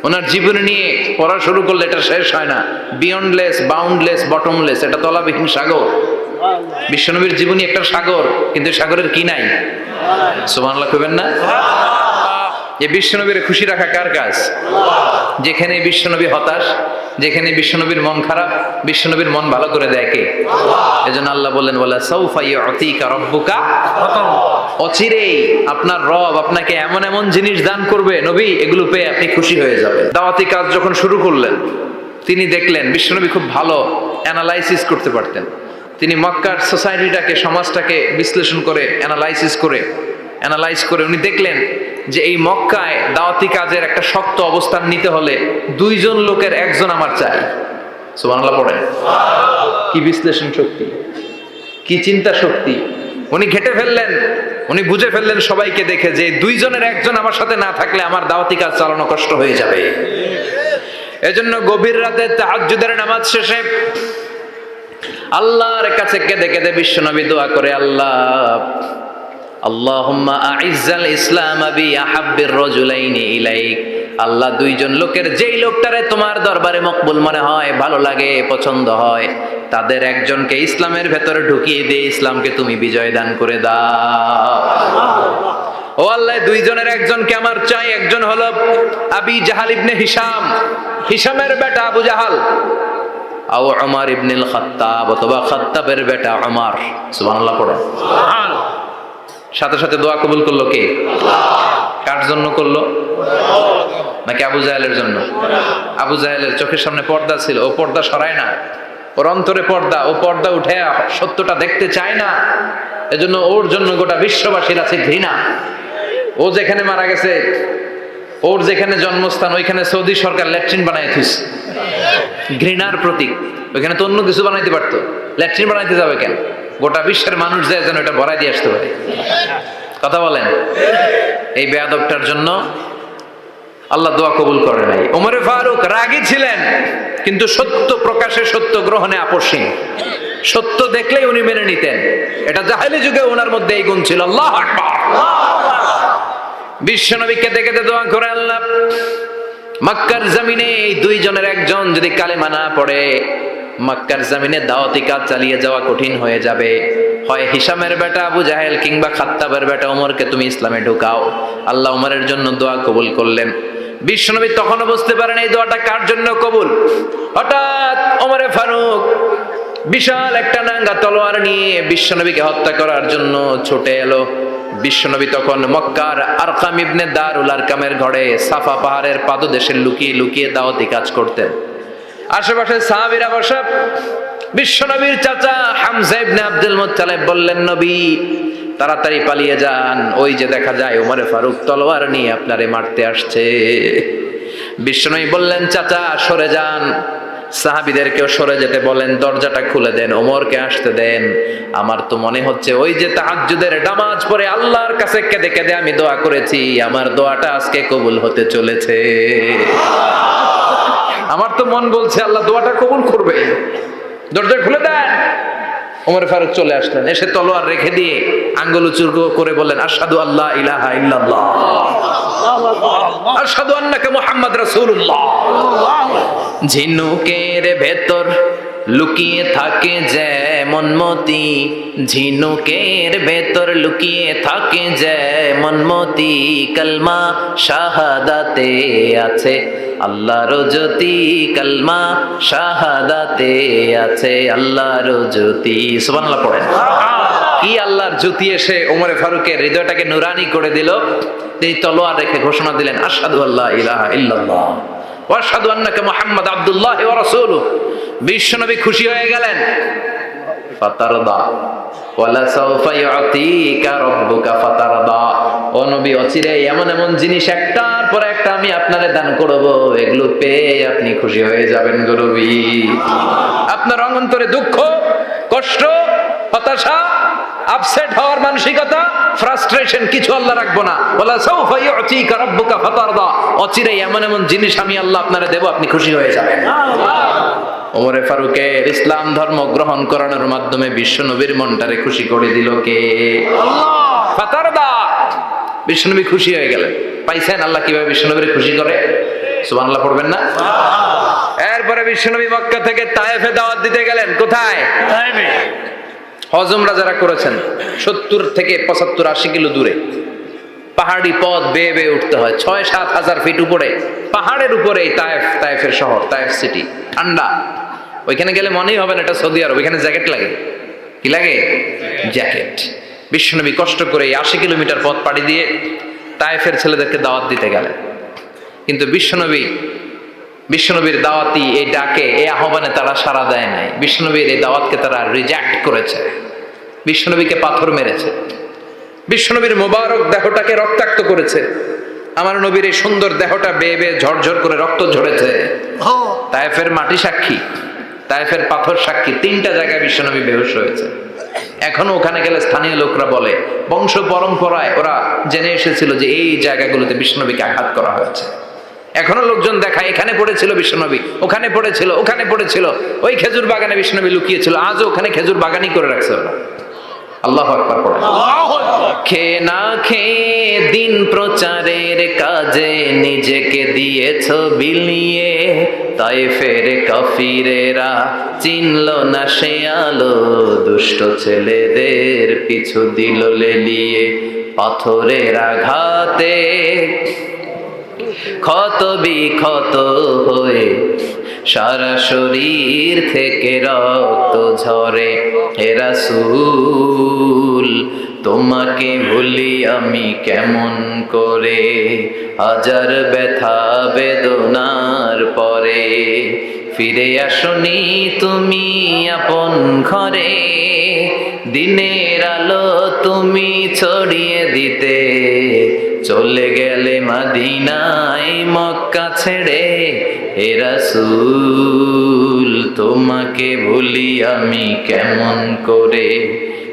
ওনার জীবনী নিয়ে পড়া শুরু করলে এটা শেষ হয় না। বিয়ন্ডলেস, বাউন্ডলেস, বটমলেস, এটা তলাবিহীন সাগর। বিশ্বনবীর জীবনী একটা সাগর, কিন্তু সাগরের কি নাই? সুবহানাল্লাহ কইবেন না? এই বিশ্বনবীর খুশি রাখা কার কাজ? যেখানে বিশ্বনবী হতাশ, যেখানে বিশ্বনবীর মন খারাপ, বিশ্বনবীর মন ভালো করে দেয় কে? এজন্য আল্লাহ বললেন, ওয়ালা সাউফা ইউতিকা রাব্বুকা, অচিরেই আপনার রব আপনাকে এমন এমন জিনিস দান করবে নবী, এগুলো পেয়ে আপনি খুশি হয়ে যাবেন। দাওয়াতি কাজ যখন শুরু করলেন, তিনি দেখলেন বিশ্বনবী খুব ভালো অ্যানালাইসিস করতে পারতেন। তিনি মক্কার সোসাইটিটাকে, সমাজটাকে বিশ্লেষণ করে অ্যানালাইজ করে উনি দেখলেন যে এই মক্কায় দাওয়াতি কাজের একটা শক্ত অবস্থান নিতে হলে দুইজন লোকের একজন আমার চাই। সুবহানাল্লাহ পড়েন। কি বিশ্লেষণ শক্তি, কি চিন্তা শক্তি! উনি ঘেটে ফেললেন, উনি বুঝে ফেললেন সবাইকে দেখে যে দুইজনের একজন আমার সাথে না থাকলে আমার দাওয়াতি কাজ চালানো কষ্ট হয়ে যাবে। এজন্য গভীর রাতে তাহাজ্জুদের নামাজ শেষে আল্লাহর কাছে কেঁদে কেঁদে বিশ্বনবী দোয়া করে, আল্লাহুম্মা আইজ্জাল ইসলাম বি আহাব্বির রাজুলাইনি ইলাইক। আল্লাহ, দুইজন লোকের যেই লোকটারে তোমার দরবারে মকবুল মনে হয়, ভালো লাগে, পছন্দ হয়, তাদের একজনকে ইসলামের ভেতরে ঢুকিয়ে দিয়ে ইসলামকে তুমি বিজয় দান করে দাও। ও আল্লাহ, দুইজনের একজনকে আমার চাই। একজন হলো আবি জাহাল ইবনে হিশাম, হিশামের বেটা আবু জাহাল, আও উমর ইবনুল খাত্তাব, অথবা খাত্তাবের বেটা উমর। সুবহানাল্লাহ পড়ো। সাথে সাথে দোয়া কবুল করলো কে? কার জন্য করলো? নাকি আবু জাহেলের জন্য? আবু জাহেলের চোখের সামনে পর্দা ছিল, ও পর্দা সরায় না। ওর অন্তরে পর্দা, ও পর্দা উঠে সত্যটা দেখতে চায় না। এজন্য ওর জন্য গোটা বিশ্ববাসীর আছে ঘৃণা। ও যেখানে মারা গেছে, ওর যেখানে জন্মস্থান, ওইখানে সৌদি সরকার ল্যাট্রিন বানাই দিয়েছে। ঘৃণার প্রতীক। ওইখানে তো অন্য কিছু বানাইতে পারতো, ল্যাট্রিন বানাইতে যাবে কেন? গোটা বিশ্বের মানুষ যায় যেন এটা ভরাই দিয়ে আসতে পারে। কথা বলেন। এই বেয়াদবটার জন্য আল্লাহ দোয়া কবুল করে নাই। ওমরে ফারুক রাগী ছিলেন, কিন্তু সত্য প্রকাশে, সত্য গ্রহণে আপসহীন। সত্য দেখলেই উনি মেনে নিতেন। এটা জাহেলি যুগে ওনার মধ্যে এই গুণ ছিল। আল্লাহু আকবার। বিশ্বনবী কেঁদে কেঁদে দোয়া করে, আল্লাহ, মক্কার জমিনে এই দুইজনের একজন যদি কালেমা না পড়ে, মক্কার জমিনে দাওয়াতি কাজ চালিয়ে যাওয়া কঠিন হয়ে যাবে। হয় হিশামের বেটা আবু জাহেল কিংবা খাত্তাবের বেটা ওমরকে তুমি ইসলামে ঢুকাও। আল্লাহ ওমরের জন্য দোয়া কবুল করলেন। বিশ্বনবী তখনও বুঝতে পারেন এই দোয়াটা কার জন্য কবুল। হঠাৎ ওমরে ফারুক বিশাল একটা নাঙ্গা তলোয়ার নিয়ে বিশ্বনবীকে হত্যা করার জন্য ছুটে এলো। বিশ্বনবী তখন মক্কার আরকাম ইবনে দারুল আরকামের ঘরে সাফা পাহাড়ের পাদদেশে লুকিয়ে লুকিয়ে দাওয়াতি কাজ করতেন। আশেপাশে সাহাবীরা বসা। বিশ্বনবীর চাচা হামজা ইবনে আব্দুল মুত্তালিব বললেন, নবী তাড়াতাড়ি পালিয়ে যান, ওই যে দেখা যায় ওমরে ফারুক তলোয়ার নিয়ে আপনারে মারতে আসছে। বিশ্বনবী বললেন, চাচা সরে যান, সাহাবীদেরকেও সরে যেতে বলেন, দরজাটা খুলে দেন, ওমরকে আসতে দেন। আমার তো মনে হচ্ছে ওই যে তাহাজ্জুদের নামাজ পড়ে আল্লাহর কাছে কেঁদে কেঁদে আমি দোয়া করেছি, আমার দোয়াটা আজকে কবুল হতে চলেছে। আমার তো মন বলছে আল্লাহ দোয়াটা কবুল করবে। দরজা খুলে দেন। ওমর ফারুক চলে আসলেন, এসে তলোয়ার রেখে দিয়ে আঙ্গুল উঁচু করে বললেন, আশহাদু আল্লা ইলাহা ইল্লাল্লাহ, আশহাদু আন্নাকা মুহাম্মদ রাসূলুল্লাহ। ঝিনুকের ভেতর লুকিয়ে থাকে যেমন মতি, ঝিনুকের ভেতর লুকিয়ে থাকে যেমন মতি, কালমা শাহাদাতে আছে আল্লাহর জ্যোতি, কালমা শাহাদাতে আছে আল্লাহর জ্যোতি। সুবহানাল্লাহ পড়েন। কি আল্লাহর জ্যোতি এসে ওমরে ফারুকের হৃদয়টাকে নুরানি করে দিল। তিনি তলোয়ার রেখে ঘোষণা দিলেন, আশহাদু আল্লা ইলাহা ইল্লাল্লাহ ওয়া আশহাদু আন্নাকা মুহাম্মাদ আবদুল্লাহ ওয়া রাসূলুহু। বিশ্বনবী খুশি হয়ে গেলেন। ফাতারদা ওয়ালা সাউফা ইউতিকা রাব্বুকা ফাতারদা। ও নবী, অচিরে এমন এমন জিনিস একটার পর একটা আমি আপনারে দান করব, এগুলো পেয়ে আপনি খুশি হয়ে যাবেন গো নবী। আপনার অন্তরে দুঃখ, কষ্ট, হতাশা আপসেট হওয়ার মানসিকতা, ফ্রাস্ট্রেশন, কিছু আল্লাহ রাখবো না। ওয়ালা সাউফা ইউতিকা রাব্বুকা ফাতারদা, অচিরেই এমন এমন জিনিস আমি আল্লাহ আপনারে দেব, আপনি খুশি হয়ে যাবেন। ওমরে ফারুকের ইসলাম ধর্ম গ্রহণ করানোর মাধ্যমে বিশ্ব নবীর মনটারে খুশি করে দিল কে? আল্লাহ। ফাতারদা, বিশ্বনবী খুশি হয়ে গেলেন। পাইছেন আল্লাহ কিভাবে বিশ্বনবীর খুশি করে? সুবহানাল্লাহ পড়বেন না? এরপরে বিশ্বনবী মক্কা থেকে তায়েফে দাওয়াত দিতে গেলেন। কোথায়? তায়েফে। হজ উমরা যারা করেছেন 70 থেকে 75 80 কিলো দূরে পাহাড়ি পথ বেয়ে বেয়ে উঠতে হয়, 6-7 হাজার ফিট উপরে পাহাড়ের উপরে তায়েফ, তায়েফের শহর, তায়েফ সিটি। ঠান্ডা, ওইখানে গেলে মনেই হবে না এটা সৌদি আরব। ওইখানে জ্যাকেট লাগে। কি লাগে? জ্যাকেট। বিশ্বনবী কষ্ট করে 80 কিলোমিটার পথ পাড়ি দিয়ে তায়েফের ছেলেদেরকে দাওয়াত দিতে গেলেন। কিন্তু বিশ্বনবীর দাওয়াতি এই ডাকে, এই আহ্বানে তারা সাড়া দেয় নাই। বিশ্বনবীর এই দাওয়াতকে তারা রিজেক্ট করেছে, বিশ্বনবীকে পাথর মেরেছে, বিশ্বনবীর মোবারক দেহটাকে রক্তাক্ত করেছে। আমার নবীর এই সুন্দর দেহটা বেয়ে বেয়ে ঝরঝর করে রক্ত ঝরেছে। তায়েফের মাটি সাক্ষী, তায়েফের পাথর সাক্ষী। 3টা জায়গায় বিশ্বনবী বেহুশ হয়েছে। এখনো ওখানে গেলে স্থানীয় লোকরা বলে, বংশ পরম্পরায় ওরা জেনে এসেছিল যে এই জায়গাগুলোতে বিশ্বনবীকে আঘাত করা হয়েছে। এখনো লোকজন দেখায়, এখানে পড়েছিল বিশ্বনবী, ওখানে পড়েছিল, ওখানে পড়েছিল, ওই খেজুর বাগানে বিশ্বনবী লুকিয়েছিল। আজও ওখানে খেজুর বাগানই করে রাখছে ওরা। আল্লাহু আকবার পড়ে। খেয়ে না খেয়ে দিন প্রচারের কাজে নিজেকে দিয়েছ বিলিয়ে, তায়েফের কাফিরেরা চিনল না সে আলো, দুষ্ট ছেলেদের পিছু দিল লেলিয়ে। পাথরের আঘাতে ক্ষত বিক্ষত হয়ে সারা শরীর থেকে রক্ত ঝরে। হে রাসূল, তোমাকে ভুলি আমি কেমন করে, হাজার ব্যথা বেদনার পরে। ফিরে আসনি তুমি আপন ঘরে, দিনের আলো তুমি ছড়িয়ে দিতে। চলে গেলে মদিনায় মক্কা ছেড়ে। হে রাসূল, তোমাকে ভুলি আমি কেমন করে।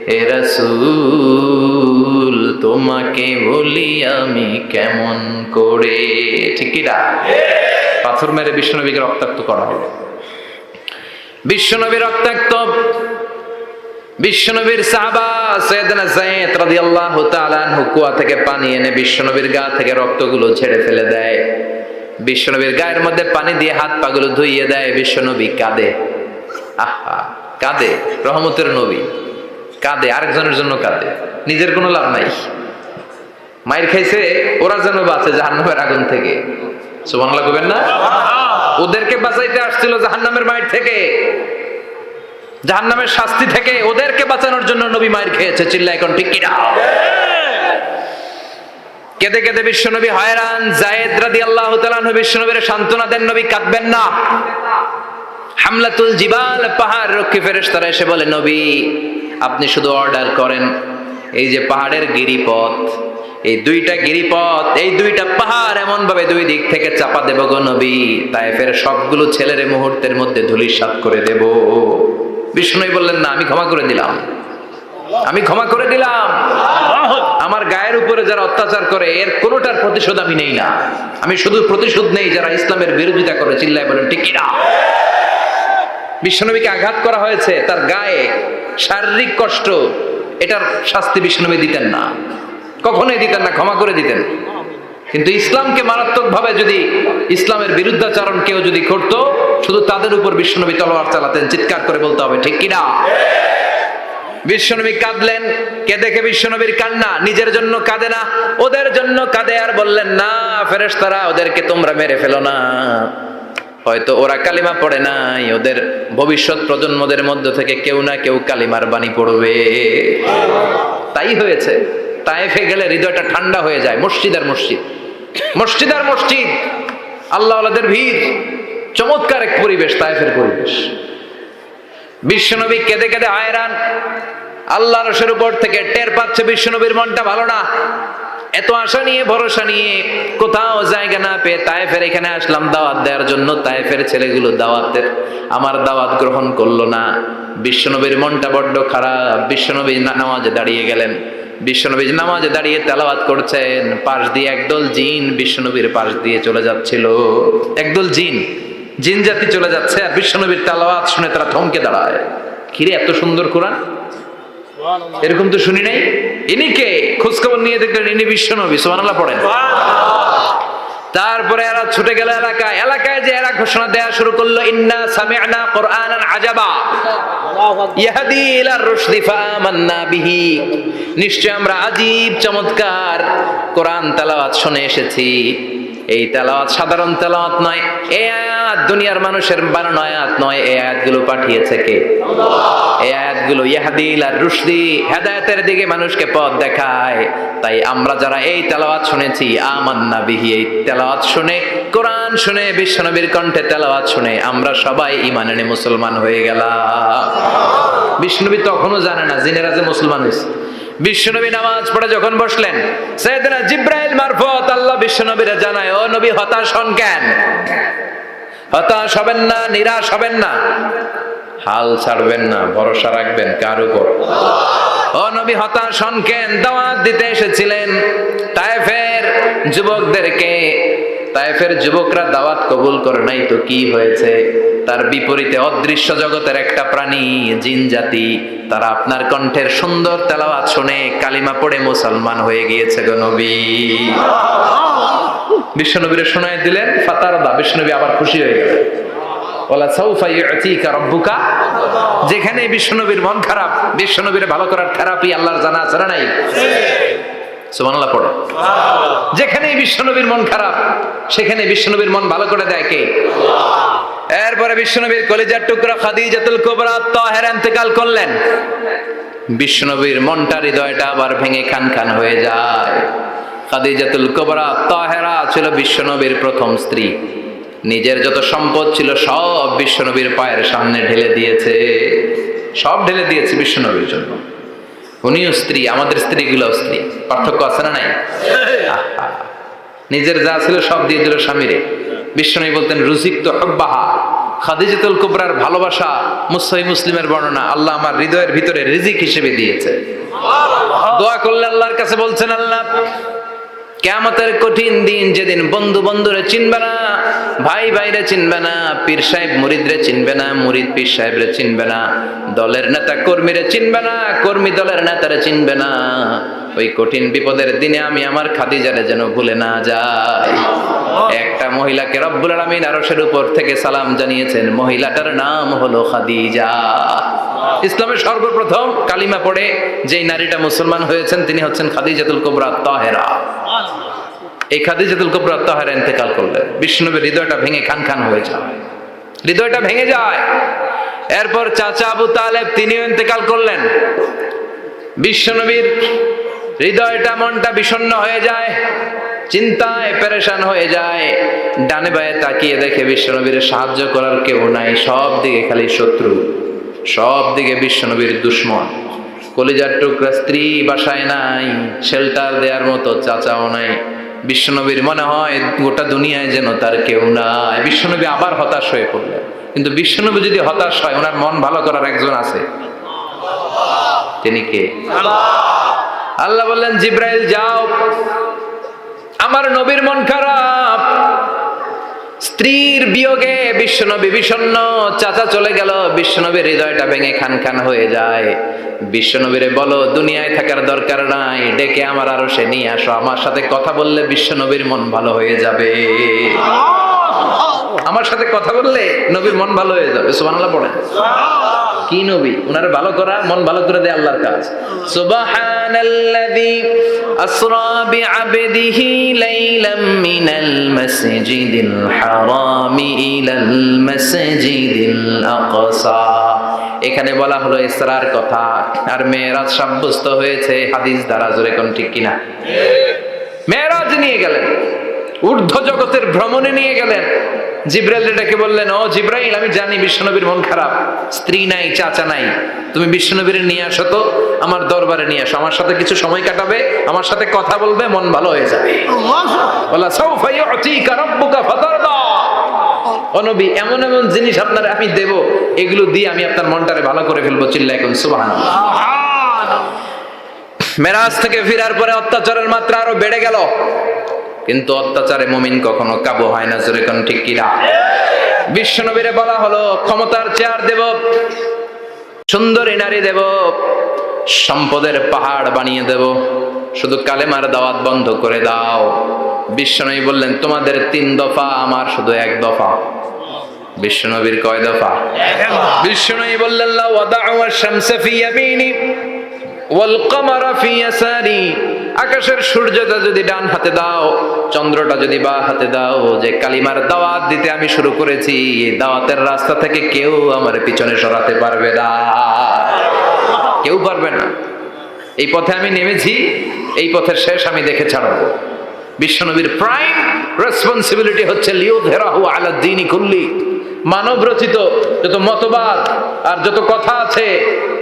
হে রাসূল, তোমাকে ভুলি আমি কেমন করে। ঠিক কি না? পাথর মেরে বিশ্বনবীকে রক্তাক্ত করা হলো। বিশ্বনবী রক্তাক্ত। বিশ্বনবীর সাহাবা সাইয়েদনা যায়েদ রাদিয়াল্লাহু তাআলা আনহু কুয়া থেকে পানি এনে বিশ্বনবীর গা থেকে রক্তগুলো ঝেড়ে ফেলে দেয়। বিশ্বনবীর গায়ের মধ্যে পানি দিয়ে হাত পাগুলো ধুইয়ে দেয়। বিশ্বনবী কাঁদে। আহা, কাঁদে। রহমতের নবী কাঁদে, আরেকজনের জন্য কাঁদে, নিজের কোনো লাভ নাই। মায়ের খাইছে, ওরা যেন বাঁচে জাহান্নামের আগুন থেকে। সুবহানাল্লাহ কইবেন না? ওদেরকে বাঁচাইতে আসছিল জাহান্নামের মায়ের থেকে, জাহান্নামের শাস্তি থেকে। ওদেরকে বাঁচানোর জন্য নবী মায়ের খেয়েছে। চিল্লায় এখন ঠিক কিনা? কেঁদে কেঁদে বিশ্বনবী হয়রান। যায়েদ রাদিয়াল্লাহু তাআলা আনহু বিশ্বনবীর সান্ত্বনা দেন, নবী কাঁদবেন না। হামলাতুল জিবাল, পাহাড় রক্ষী ফেরেশতারা এসে বলে, নবী আপনি শুধু অর্ডার করেন, এই যে পাহাড়ের গিরিপথ, এই 2টা গিরিপথ, এই 2টা পাহাড় এমন ভাবে 2 দিক থেকে চাপা দেব গো নবী, তায়েফের সবগুলো ছেলের মুহূর্তের মধ্যে ধূলিসাৎ করে দেব। বিষ্ণুই বললেন, না, আমি ক্ষমা করে দিলাম, আমি ক্ষমা করে দিলাম। আমার গায়ের উপরে যারা অত্যাচার করে এর কোনোটার প্রতিশোধ আমি নেই না। আমি শুধু প্রতিশোধ নেই যারা ইসলামের বিরোধিতা করে। চিল্লায় বলেন ঠিক কিনা? বিশ্বনবীকে আঘাত করা হয়েছে, তার গায়ে শারীরিক কষ্ট, এটার শাস্তি বিশ্বনবী দিতেন না, কখনোই দিতেন না, ক্ষমা করে দিতেন। কিন্তু ইসলামকে মারাত্মকভাবে যদি ইসলামের বিরুদ্ধাচরণ কেউ যদি করতো, শুধু তাদের উপর বিশ্বনবী তলোয়ার চালাতেন। চিৎকার করে বলতে হবে ঠিক কিনা? বিশ্বনবী কাঁদলেন। কে দেখে বিশ্বনবীর কান্না? নিজের জন্য কাঁদে না, ওদের জন্য কাঁদে। আর বললেন, না ফেরেশতারা, ওদেরকে তোমরা মেরে ফেলো না, হয়তো ওরা কালিমা পড়ে নাই, ওদের ভবিষ্যৎ প্রজন্মদের মধ্য থেকে কেউ না কেউ কালিমার বাণী পড়বে। তাই হয়েছে। তায়েফে গেলে হৃদয়টা ঠান্ডা হয়ে যায়। মসজিদ আর মসজিদ, মসজিদ আর মসজিদ, আল্লাহ ওয়ালাদের ভিড়, চমৎকার এক পরিবেশ তায়েফের পরিবেশ। বিশ্বনবী কেঁদে কেঁদে হায়রান। আল্লাহ রসের উপর থেকে টের পাচ্ছে বিশ্বনবীর মনটা ভালো না। এত আশা নিয়ে ভরসা নিয়ে কোথাও জায়গা না পেয়ে তায়েফের এখানে আসলাম দাওয়াত দেওয়ার জন্য। তায়েফের ছেলেগুলো দাওয়াতের আমার দাওয়াত গ্রহণ করলো না। বিশ্বনবীর মনটা বড্ড খারাপ। বিশ্বনবী নামাজে দাঁড়িয়ে গেলেন। বিশ্বনবী নামাজে দাঁড়িয়ে তেলাওয়াত করছেন, পাশ দিয়ে একদল জিন বিশ্বনবীর পাশ দিয়ে চলে যাচ্ছিল। একদল জিন জাতি চলে যাচ্ছে, আর বিশ্বনবীর তেলাওয়াত শুনে তারা থমকে দাঁড়ায়। কিরে, এত সুন্দর কোরআন, এরকম তো শুনি নাই। ইনি কে? খোঁজখবর নিয়ে দেখলেন ইনি বিশ্বনবী। সুবহানাল্লাহ পড়েন। তারপরে এরা ছুটে গেল এলাকায় যে এরা ঘোষণা দেয়া শুরু করলো, ইন্না সামি'না কুরআনান আজাবা ইয়াহদি ইলা রুশদি ফামান্না বিহি। নিশ্চয় আমরা আজীব চমৎকার কোরআন তেলাওয়াত শুনে এসেছি। এই তেলাওয়াত সাধারণ তেলাওয়াত নয়, এই আয়াত দুনিয়ার মানুষের বানানো আয়াত নয়। এই আয়াতগুলো পাঠিয়েছে কে? আল্লাহ। এই আয়াতগুলো ইয়াহদি ইলা রুশদি, হেদায়েতের দিকে মানুষকে পথ দেখায়। তাই আমরা যারা এই তেলাওয়াত শুনেছি, আমান্না বিহি, এই তেলাওয়াত শুনে, কোরআন শুনে, বিশ্বনবীর কণ্ঠে তেলাওয়াত শুনে আমরা সবাই ঈমান এনে মুসলমান হয়ে গেলাম। বিশ্বনবী তখনও জানে না জিনেরা যে মুসলমান হয়েছে। বিশ্বনবী নামাজ পড়ে যখন বসলেন, সাইয়েদনা জিবরাইল মারফত আল্লাহ বিশ্বনবীরে জানায়, ও নবী হতাশ হন কেন? হতাশ হবেন না, নিরাশ হবেন না, হাল ছাড়বেন না, ভরসা রাখবেন কার উপর? ও নবী হতাশ হন কেন? দাওয়াত দিতে এসেছিলেন তায়েফের যুবকদেরকে। তায়েফের যুবকরা দাওয়াত কবুল করে নাই তো কি হয়েছে? তার বিপরীতে অদৃশ্য জগতের একটা প্রাণী, জিন জাতি, তারা আপনার কণ্ঠের সুন্দর তেলাওয়াত শুনে কালিমা পড়ে মুসলমান হয়ে গিয়েছে গো নবী। বিশ্বনবীরে শোনায় দিলেন, ফাতারদা, বিশ্বনবী আবার খুশি হয়ে গেলেন। ওয়ালা সাউফা ইউতিকা রাব্বুকা। যেখানে বিশ্বনবীর মন খারাপ, বিশ্বনবীরে ভালো করার থেরাপি আল্লাহর জানা আছে না নাই? সুবহানাল্লাহ পড়ো। যেখানে বিশ্বনবীর মন খারাপ, সেখানে বিশ্বনবীর মন ভালো করে দেয় কে? আল্লাহ। এরপরে বিশ্বনবীর কলিজার টুকরা খাদিজাতুল কুবরা তাহেরা ইন্তেকাল করলেন। বিশ্বনবীর মনটা, হৃদয়টা আবার ভেঙে খান খান হয়ে যায়। খাদিজাতুল কুবরা তাহেরা ছিল বিশ্বনবীর প্রথম স্ত্রী। নিজের যত সম্পদ ছিল সব বিশ্বনবীর পায়ের সামনে ঢেলে দিয়েছে, সব ঢেলে দিয়েছে বিশ্বনবীর জন্য। উনিও স্ত্রী, আমাদের স্ত্রীগুলো স্ত্রী, পার্থক্য আছে না নাই? নিজের যা ছিল সব দিয়ে দিল স্বামীরে। বিশ্বনবী বলতেন, রুজিকতু হুব্বাহা। খাদিজাতুল কুবরার ভালোবাসা সহিহ মুসলিমের বর্ণনা, আল্লাহ আমার হৃদয়ের ভিতরে রিজিক হিসেবে দিয়েছে। দোয়া করলে আল্লাহর কাছে বলছেন, আল্লাহ কিয়ামতের কঠিন দিন, যেদিন বন্ধু বন্ধুরে চিনবে না, ভাই ভাইরে চিনবে না, পীর সাহেব মুরিদরে চিনবে না, মুরিদ পীর সাহেবরে চিনবে না, দলের নেতা কর্মীরে চিনবে না, কর্মী দলের নেতারে চিনবে না, ওই কঠিন বিপদের দিনে আমি আমার খাদিজারে যেন ভুলে না যাই। একটা মহিলাকে রব্বুল আলামিন আরশের উপর থেকে সালাম জানিয়েছেন, মহিলাটার নাম হলো খাদিজা। ইসলামের সর্বপ্রথম কালিমা পড়ে যেই নারীটা মুসলমান হয়েছেন তিনি হচ্ছেন খাদিজাতুল কুবরা তাহেরা। এই খাদিজাতুল কুবরা তাহেরা ইন্তেকাল করলেন। বিশ্বনবীর হৃদয়টা ভেঙে খান খান হয়ে যায়, হৃদয়টা ভেঙে যায়। এরপর চাচা আবু তালেব তিনিও ইন্তেকাল করলেন। বিশ্বনবীর হৃদয়টা, মনটা বিষণ্ণ হয়ে যায়, চিন্তায় পেরেশান হয়ে যায়। ডানে বায়ে তাকিয়ে দেখে বিশ্বনবীর সাহায্য করার কেউ নাই, সব দিকে খালি শত্রু, সব দিকে বিশ্বনবীর দুশ্মন। কলিজার টুকরা স্ত্রী বাসায় নাই, শেল্টার দেওয়ার মতো চাচাও নাই। বিশ্বনবীর মনে হয় গোটা দুনিয়ায় যেন তার কেউ নাই। বিশ্বনবী আবার হতাশ হয়ে পড়লেন। কিন্তু বিশ্বনবী যদি হতাশ হয়, ওনার মন ভালো করার একজন আছে, তিনি কে? আল্লাহ বললেন, জিব্রাইল যাও, আমার নবীর মন খারাপ, স্ত্রীর বিয়োগে বিশ্বনবী বিষণ্ণ, চাচা চলে গেল, বিশ্বনবীর হৃদয়টা ভেঙে খান খান হয়ে যায়। বিশ্বনবীরে বলো দুনিয়ায় থাকার দরকার নাই, ডেকে আমার আরশে নিয়ে আসো, আমার সাথে কথা বললে বিশ্বনবীর মন ভালো হয়ে যাবে। আমার সাথে কথা বললে নবীর মন ভালো হয়ে যাবে। সুবহানাল্লাহ পড়েন। কি নবী? উনার ভালো করা, মন ভালো করে দেয় আল্লাহর কাজ। সুবহানাল্লাযী আসরা বিআবদিহি লাইলাম মিনাল মাসজিদিল হারামি ইলাল মাসজিদিল আকসা। এখানে বলা হলো ইসরার কথা, আর মেরাজ সাব্যস্ত হয়েছে হাদিস দ্বারা। জোরে কোন ঠিক কিনা? মেরাজ নিয়ে গেলেন, ঊর্ধ্ব জগতের ভ্রমণে নিয়ে গেলেন। জিব্রাইল ডেকে বললেন, ও জিব্রাইল, আমি জানি বিশ্বনবীর মন খারাপ, স্ত্রী নাই, চাচা নাই, তুমি বিশ্বনবীর নিয়ে আসো তো, আমার দরবারে নিয়ে আসো, আমার সাথে কিছু সময় কাটাবে, আমার সাথে কথা বলবে, মন ভালো হয়ে যাবে। বলা সাউফা ইউতিকা রাব্বুকা ফাতারদা। ও নবী, এমন এমন জিনিস আপনার আমি দেব, এগুলো দিয়ে আমি আপনার মনটারে ভালো করে ফেলবো। চিল্লায় এখন সুবহানাল্লাহ। মেরাজ থেকে ফিরার পরে অত্যাচারের মাত্রা আরো বেড়ে গেল, কিন্তু অত্যাচারে মুমিন কখনো কাবু হয় না। জোরে কোন ঠিক কিনা? বিশ্বনবীরে বলা হলো ক্ষমতার চেয়ার দেব, সুন্দরী নারী দেব, সম্পদের পাহাড় বানিয়ে দেব, শুধু কালেমার দাওয়াত বন্ধ করে দাও। বিশ্বনবী বললেন তোমাদের 3 দফা, আমার শুধু 1 দফা। বিশ্বনবীর কয় দফা? বিশ্বনবী বললেন লা ওয়াদা'u আশ-শামসা ফি ইয়ামিনি ওয়াল কামারা ফি ইয়াসারি। আকাশের সূর্যটা যদি ডান হাতে দাও, চন্দ্রটা যদি বাঁ হাতে দাও, যে কালিমার দাওয়াত দিতে আমি শুরু করেছি, এই দাওয়াতের রাস্তা থেকে কেউ আমার পিছনে সরাতে পারবে না, কেউ পারবে না। এই পথে আমি নেমেছি, এই পথের শেষ আমি দেখে ছাড়বো। বিশ্বনবীর প্রাইম রেসপন্সিবিলিটি হচ্ছে লিউযহিরাহু আলা দ্বীনি কুল্লি। মানব রচিত যত মতবাদ আর যত কথা আছে,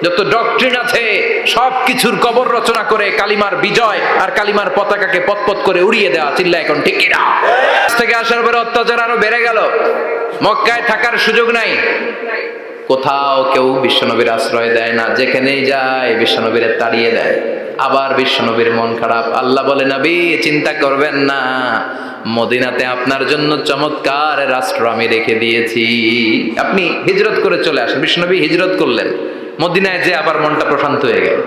যত ডক্ট্রিন আছে, সবকিছুর কবর রচনা করে কালিমার বিজয় আর কালিমার পতাকাকে পতপত করে উড়িয়ে দেওয়া। চিল্লা এখন ঠিক কিনা? থেকে আসার পরে অত্যাচার আরো বেড়ে গেল, মক্কায় থাকার সুযোগ নাই, কোথাও কেউ বিশ্বনবীর আশ্রয় দেয় না, যেখানেই যায় বিশ্বনবীরে তাড়িয়ে দেয়। আবার বিশ্বনবীর মন খারাপ। আল্লাহ বলে নবী চিন্তা করবেন না, মদিনাতে আপনার জন্য চমৎকার রাষ্ট্র আমি রেখে দিয়েছি, আপনি হিজরত করে চলে আসেন। বিশ্বনবী হিজরত করলেন, মদিনায় যে আবার মনটা প্রশান্ত হয়ে গেল।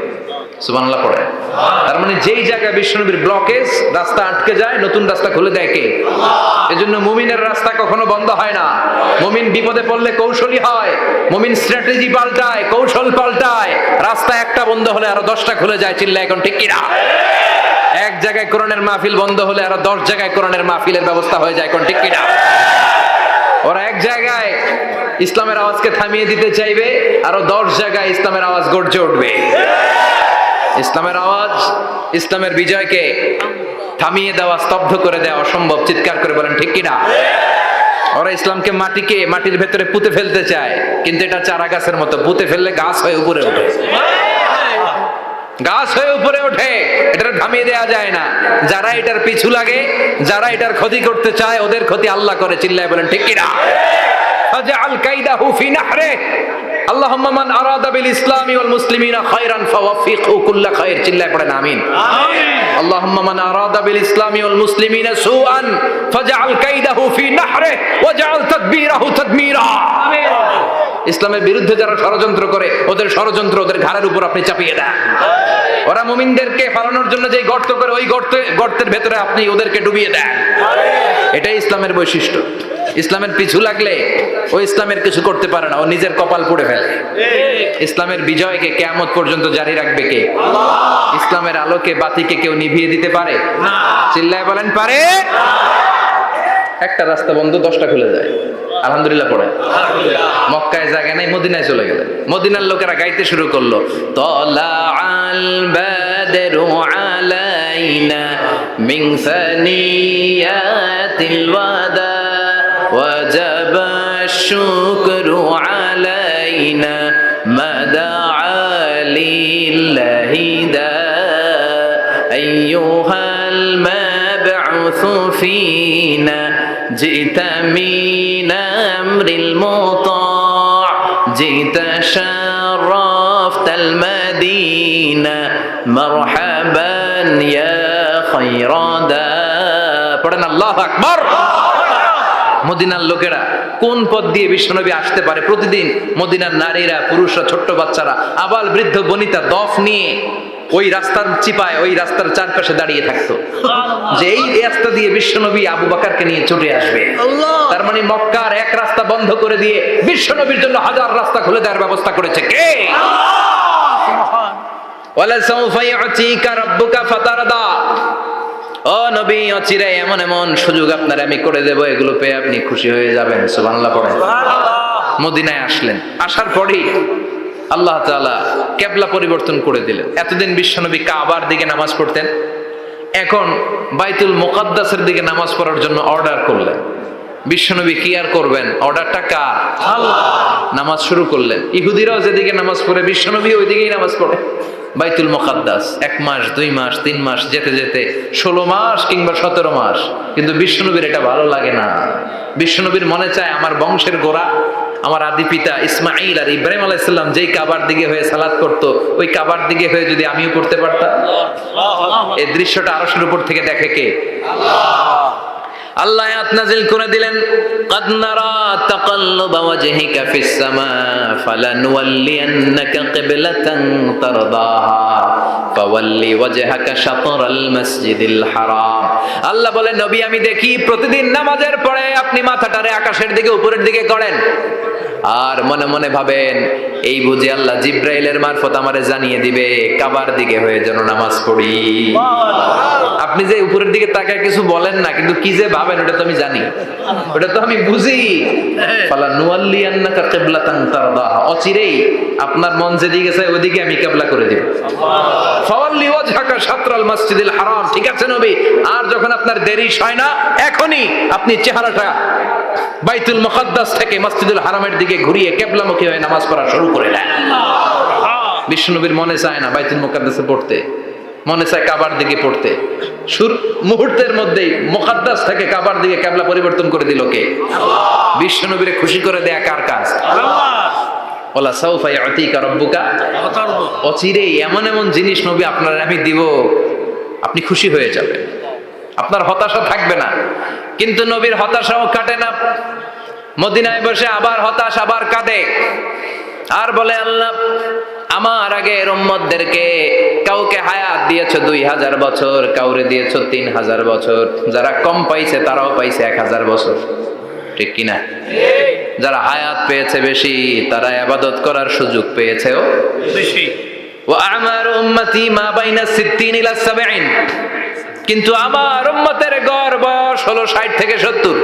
সুবহানাল্লাহ পড়ে। তার মানে যেই জায়গায় বিশ্বনবীর ব্লকেজ, রাস্তা আটকে যায়, নতুন রাস্তা খুলে দেয় কে? এজন্য মুমিনের রাস্তা কখনো বন্ধ হয় না। মুমিন বিপদে পড়লে কৌশলী হয়, মুমিন স্ট্র্যাটেজি পাল্টায়, কৌশল পাল্টায়। রাস্তা একটা বন্ধ হলে আরো 10টা খুলে যায়। চিল্লা এখন ঠিক কিনা? এক জায়গায় কোরআনের মাহফিল বন্ধ হলে আরো 10 জায়গায় কোরআনের মাহফিলের ব্যবস্থা হয়ে যায়। কোন ঠিক কিনা? ওরা এক জায়গায় ইসলামের আওয়াজকে থামিয়ে দিতে চাইবে, আরো 10 জায়গায় ইসলামের আওয়াজ গর্জে উঠবে। ইসলামের আওয়াজ, ইসলামের বিজয়কে থামিয়ে দেওয়া, স্তব্ধ করে দেওয়া অসম্ভব। চিৎকার করে বলেন ঠিক কিনা? ওরা ইসলামকে মাটির ভেতরে পুঁতে ফেলতে চায়, কিন্তু এটা চারা গাছের মতো, পুঁতে ফেললে গাছ হয়ে উপরে ওঠে, গাছ হয়ে উপরে ওঠে, এটা থামিয়ে দেওয়া যায় না। যারা এটার পিছু লাগে, যারা এটার ক্ষতি করতে চায়, ওদের ক্ষতি আল্লাহ করে। চিল্লায় বলেন ঠিক কিনা? ফাজআল কাইদাহু ফি নাহরে। আল্লাহুম্মা মান আরাদা বিল ইসলামি ওয়াল মুসলিমিনা খায়রান ফাওয়াফিকহু কুল্লা খায়র। চিল্লায় পড়েন আমিন। আল্লাহুম্মা মান আরাদা বিল ইসলামি ওয়াল মুসলিমিনা সুআন ফাজআল কাইদাহু ফি নাহরে ওয়াজআল তাদবীরাহু তাদমীরা। আমিন। ইসলামের বিরুদ্ধে যারা ষড়যন্ত্র করে, ওদের ষড়যন্ত্র ওদের ঘাড়ের উপর আপনি চাপিয়ে দেন। ওরা মুমিনদেরকে ফালানোর জন্য যে গর্ত করে, ওই গর্তের ভেতরে আপনি ওদেরকে ডুবিয়ে দেন। এটাই ইসলামের বৈশিষ্ট্য। ইসলামের পিছু লাগলে ও ইসলামের কিছু করতে পারে না, ও নিজের কপাল পুড়ে ফেলে। ইসলামের বিজয়কে কিয়ামত পর্যন্ত জারি রাখবে কে? ইসলামের আলোকে বাতিকে কেউ নিভিয়ে দিতে পারে? চিল্লায় বলেন পারে? একটা রাস্তা বন্ধ, 10টা খুলে যায়। আলহামদুলিল্লাহ পড়ে। মক্কায় জায়গা নাই, মদিনায় চলে গেলেন। মদিনার লোকেরা গাইতে শুরু করলো, তলা আল বাদরু আলাইনা মিন সানিয়াতিল ওয়াদা ওয়াজাবা শুকরু আলাইনা মাদা লিল্লাহি দা আইয়ুহাল মাবউসু ফিনা জিতা মিন আমরিল মুতা' জিতা শারাফতাল মাদিনা মারহাবান ইয়া খায়রাদা। পড়েন আল্লাহু আকবার। মদিনার লোকেরা কোন পথ দিয়ে বিশ্বনবী আসতে পারে? প্রতিদিন মদিনার নারীরা, পুরুষরা, ছোট্ট বাচ্চারা, আবাল বৃদ্ধ বনিতা দফ নিয়ে ওই রাস্তার চিপায়, ওই রাস্তার চারপাশে দাঁড়িয়ে থাকতো, যে এই রাস্তা দিয়ে বিশ্বনবী আবু বকরকে নিয়ে ছুটে আসবে। তার মানে মক্কার এক রাস্তা বন্ধ করে দিয়ে বিশ্বনবীর জন্য হাজার রাস্তা খুলে দেওয়ার ব্যবস্থা করেছে কে? ওয়ালা সাউফা ইউতিকা রাব্বুকা ফাতারদা। ও নবী, অচিরে এমন এমন সুযোগ আপনার আমি করে দেব, এগুলো পেয়ে আপনি খুশি হয়ে যাবেন। সুবহানাল্লাহ পড়েন। মদিনায় আসলেন, আসার পরেই আল্লাহ তাআলা কিবলা পরিবর্তন করে দিলেন। এতদিন বিশ্বনবী কাবার দিকে নামাজ পড়তেন, এখন বাইতুল মুকাদ্দাসের দিকে নামাজ পড়ার জন্য অর্ডার করলেন। বিশ্বনবী কি আর করবেন? অর্ডারটা কার? আল্লাহ। নামাজ শুরু করলেন। ইহুদিরাও যেদিকে নামাজ পড়ে, বিশ্বনবী ওই দিকেই নামাজ পড়ে। বাইতুল মুকাদ্দাস 1 মাস, 2 মাস, 3 মাস যেতে যেতে 16 মাস কিংবা 17 মাস, কিন্তু বিশ্বনবীর এটা ভালো লাগে না। বিশ্বনবীর মনে চায় আমার বংশের গোড়া, আমার আদি পিতা ইসমাঈল আর ইব্রাহিম আলাইহিস সালাম যেই কাবার দিকে হয়ে সালাত করতো, ওই কাবার দিকে হয়ে যদি আমিও করতে পারতাম। এই দৃশ্যটা আরশের উপর থেকে দেখে কে? আল্লাহ আয়াত নাযিল করে দিলেন, قد نرى تقلب وجهك في السماء فلنولينك قبلة ترضاها فولي وجهك شطر المسجد الحرام। আল্লাহ বলেন, নবী আমি দেখি প্রতিদিন নামাজের পরে আপনি মাথাটারে আকাশের দিকে উপরের দিকে করেন, আর মনে মনে ভাবেন এই বুঝি আল্লাহ জিব্রাইলের মারফত আমারে জানিয়ে দিবে কাবার দিকে হয়ে যেন নামাজ পড়ি। আপনি যে উপরের দিকে তাকায় কিছু বলেন না, কিন্তু কি যে ভাবেন ওটা তো আমি জানি, ওটা তো আমি বুঝি। ফালা নুওয়াল্লিয়ান্নাকা কিবলাতান তারদাহা, অচিরেই আপনার মন যেদিকে চায় ওদিকে আমি কিবলা করে দেব। ফাওয়াল্লি ওয়াজহাকা শাতরাল মসজিদিল হারাম, ঠিক আছে নবী, আর যখন আপনার দেরি হয় না এখনই আপনি চেহারাটা বাইতুল মুকাদ্দাস থেকে মসজিদুল হারামের দিকে ঘুরিয়ে কিবলামুখী হয়ে নামাজ পড়া শুরু করে দেন। বিশ্বনবীর মনে চায় না বাইতুল মুকাদ্দাসে পড়তে, মনে চায় কাবার দিকে পড়তে। মুহূর্তের মধ্যেই মুকাদ্দাস থেকে কাবার দিকে কিবলা পরিবর্তন করে দিল কে? বিশ্বনবীরে খুশি করে দেয়া কার কাজ? ওয়ালা সাউফা ইয়াতিকা রাব্বুকা, অচিরেই এমন এমন জিনিস নবী আপনার আমি দিব, আপনি খুশি হয়ে যাবেন, আপনার হতাশা থাকবে না। কিন্তু নবীর হতাশাও কাটে না, মদিনায় বসে আবার হতাশ, আবার কাঁদে, আর বলে আল্লাহ আমার আগের উম্মতদেরকে কাউকে হায়াত দিয়েছো 2000 বছর, কাউরে দিয়েছো 3000 বছর, যারা কম পাইছে তারাও পাইছে 1000 বছর, ঠিক কিনা? যারা হায়াত পেয়েছে বেশি তারা ইবাদত করার সুযোগ পেয়েছেও বেশি। ওয়া আমারু উম্মতি মা বাইনা 60 ইলা 70, কিন্তু আমার উম্মতের গড় বয়স হলো 60 থেকে 70।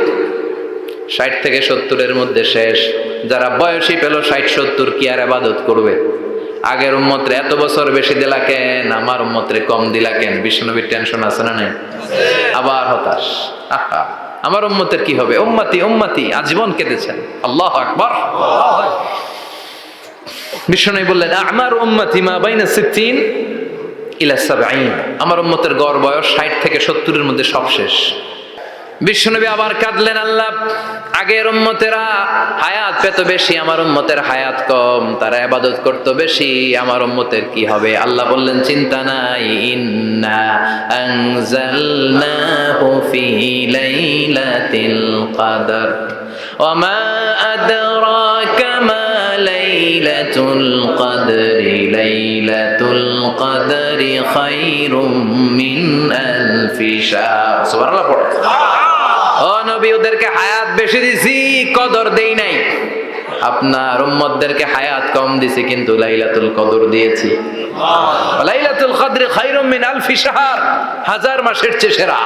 60 থেকে 70 এর মধ্যে শেষ। যারা বয়সী পেল 60-70 কি আর ইবাদত করবে? আগের উম্মতরে এত বছর বেশি দিলা কেন, আমার উম্মতরে কম দিলা কেন? বিশ্বনবীর টেনশন আছে না নাই? আবার হতাশ, আহা আমার উম্মতের কি হবে? উম্মতি উম্মতি আজীবন কেঁদেছেন। আল্লাহু আকবার। বিশ্বনবী বললেন আমার উম্মতি মা বাইনা 60 ইলা 70, আমার উম্মতের গড় বয়স 60 থেকে 70 এর মধ্যে সব শেষ। বিশ্বনবী আবার কাঁদলেন, আল্লাহ আগের উম্মতেরা হায়াত পেত বেশি, আমার উম্মতের হায়াত কম, তারা ইবাদত করত বেশি, আমার উম্মতের কি হবে? আল্লাহ বললেন চিন্তা নাই, ইন্না আনজালনাহু ফি লাইলাতিল কদর ওয়া মা আদরাকা মা লাইলাতুল কদরি লাইলাতুল কদরি খায়রুম মিন আলফি শাহর। সুবহানাল্লাহ পড়ে। ও নবী ওদেরকে হায়াত বেশি দিছি, কদর দেই নাই। আপনার উম্মতদেরকে হায়াত কম দিছি, কিন্তু লাইলাতুল কদর দিয়েছি। লাইলাতুল কদর খায়রুম মিন আলফি শাহর, 1000 মাসের চেয়ে সেরা।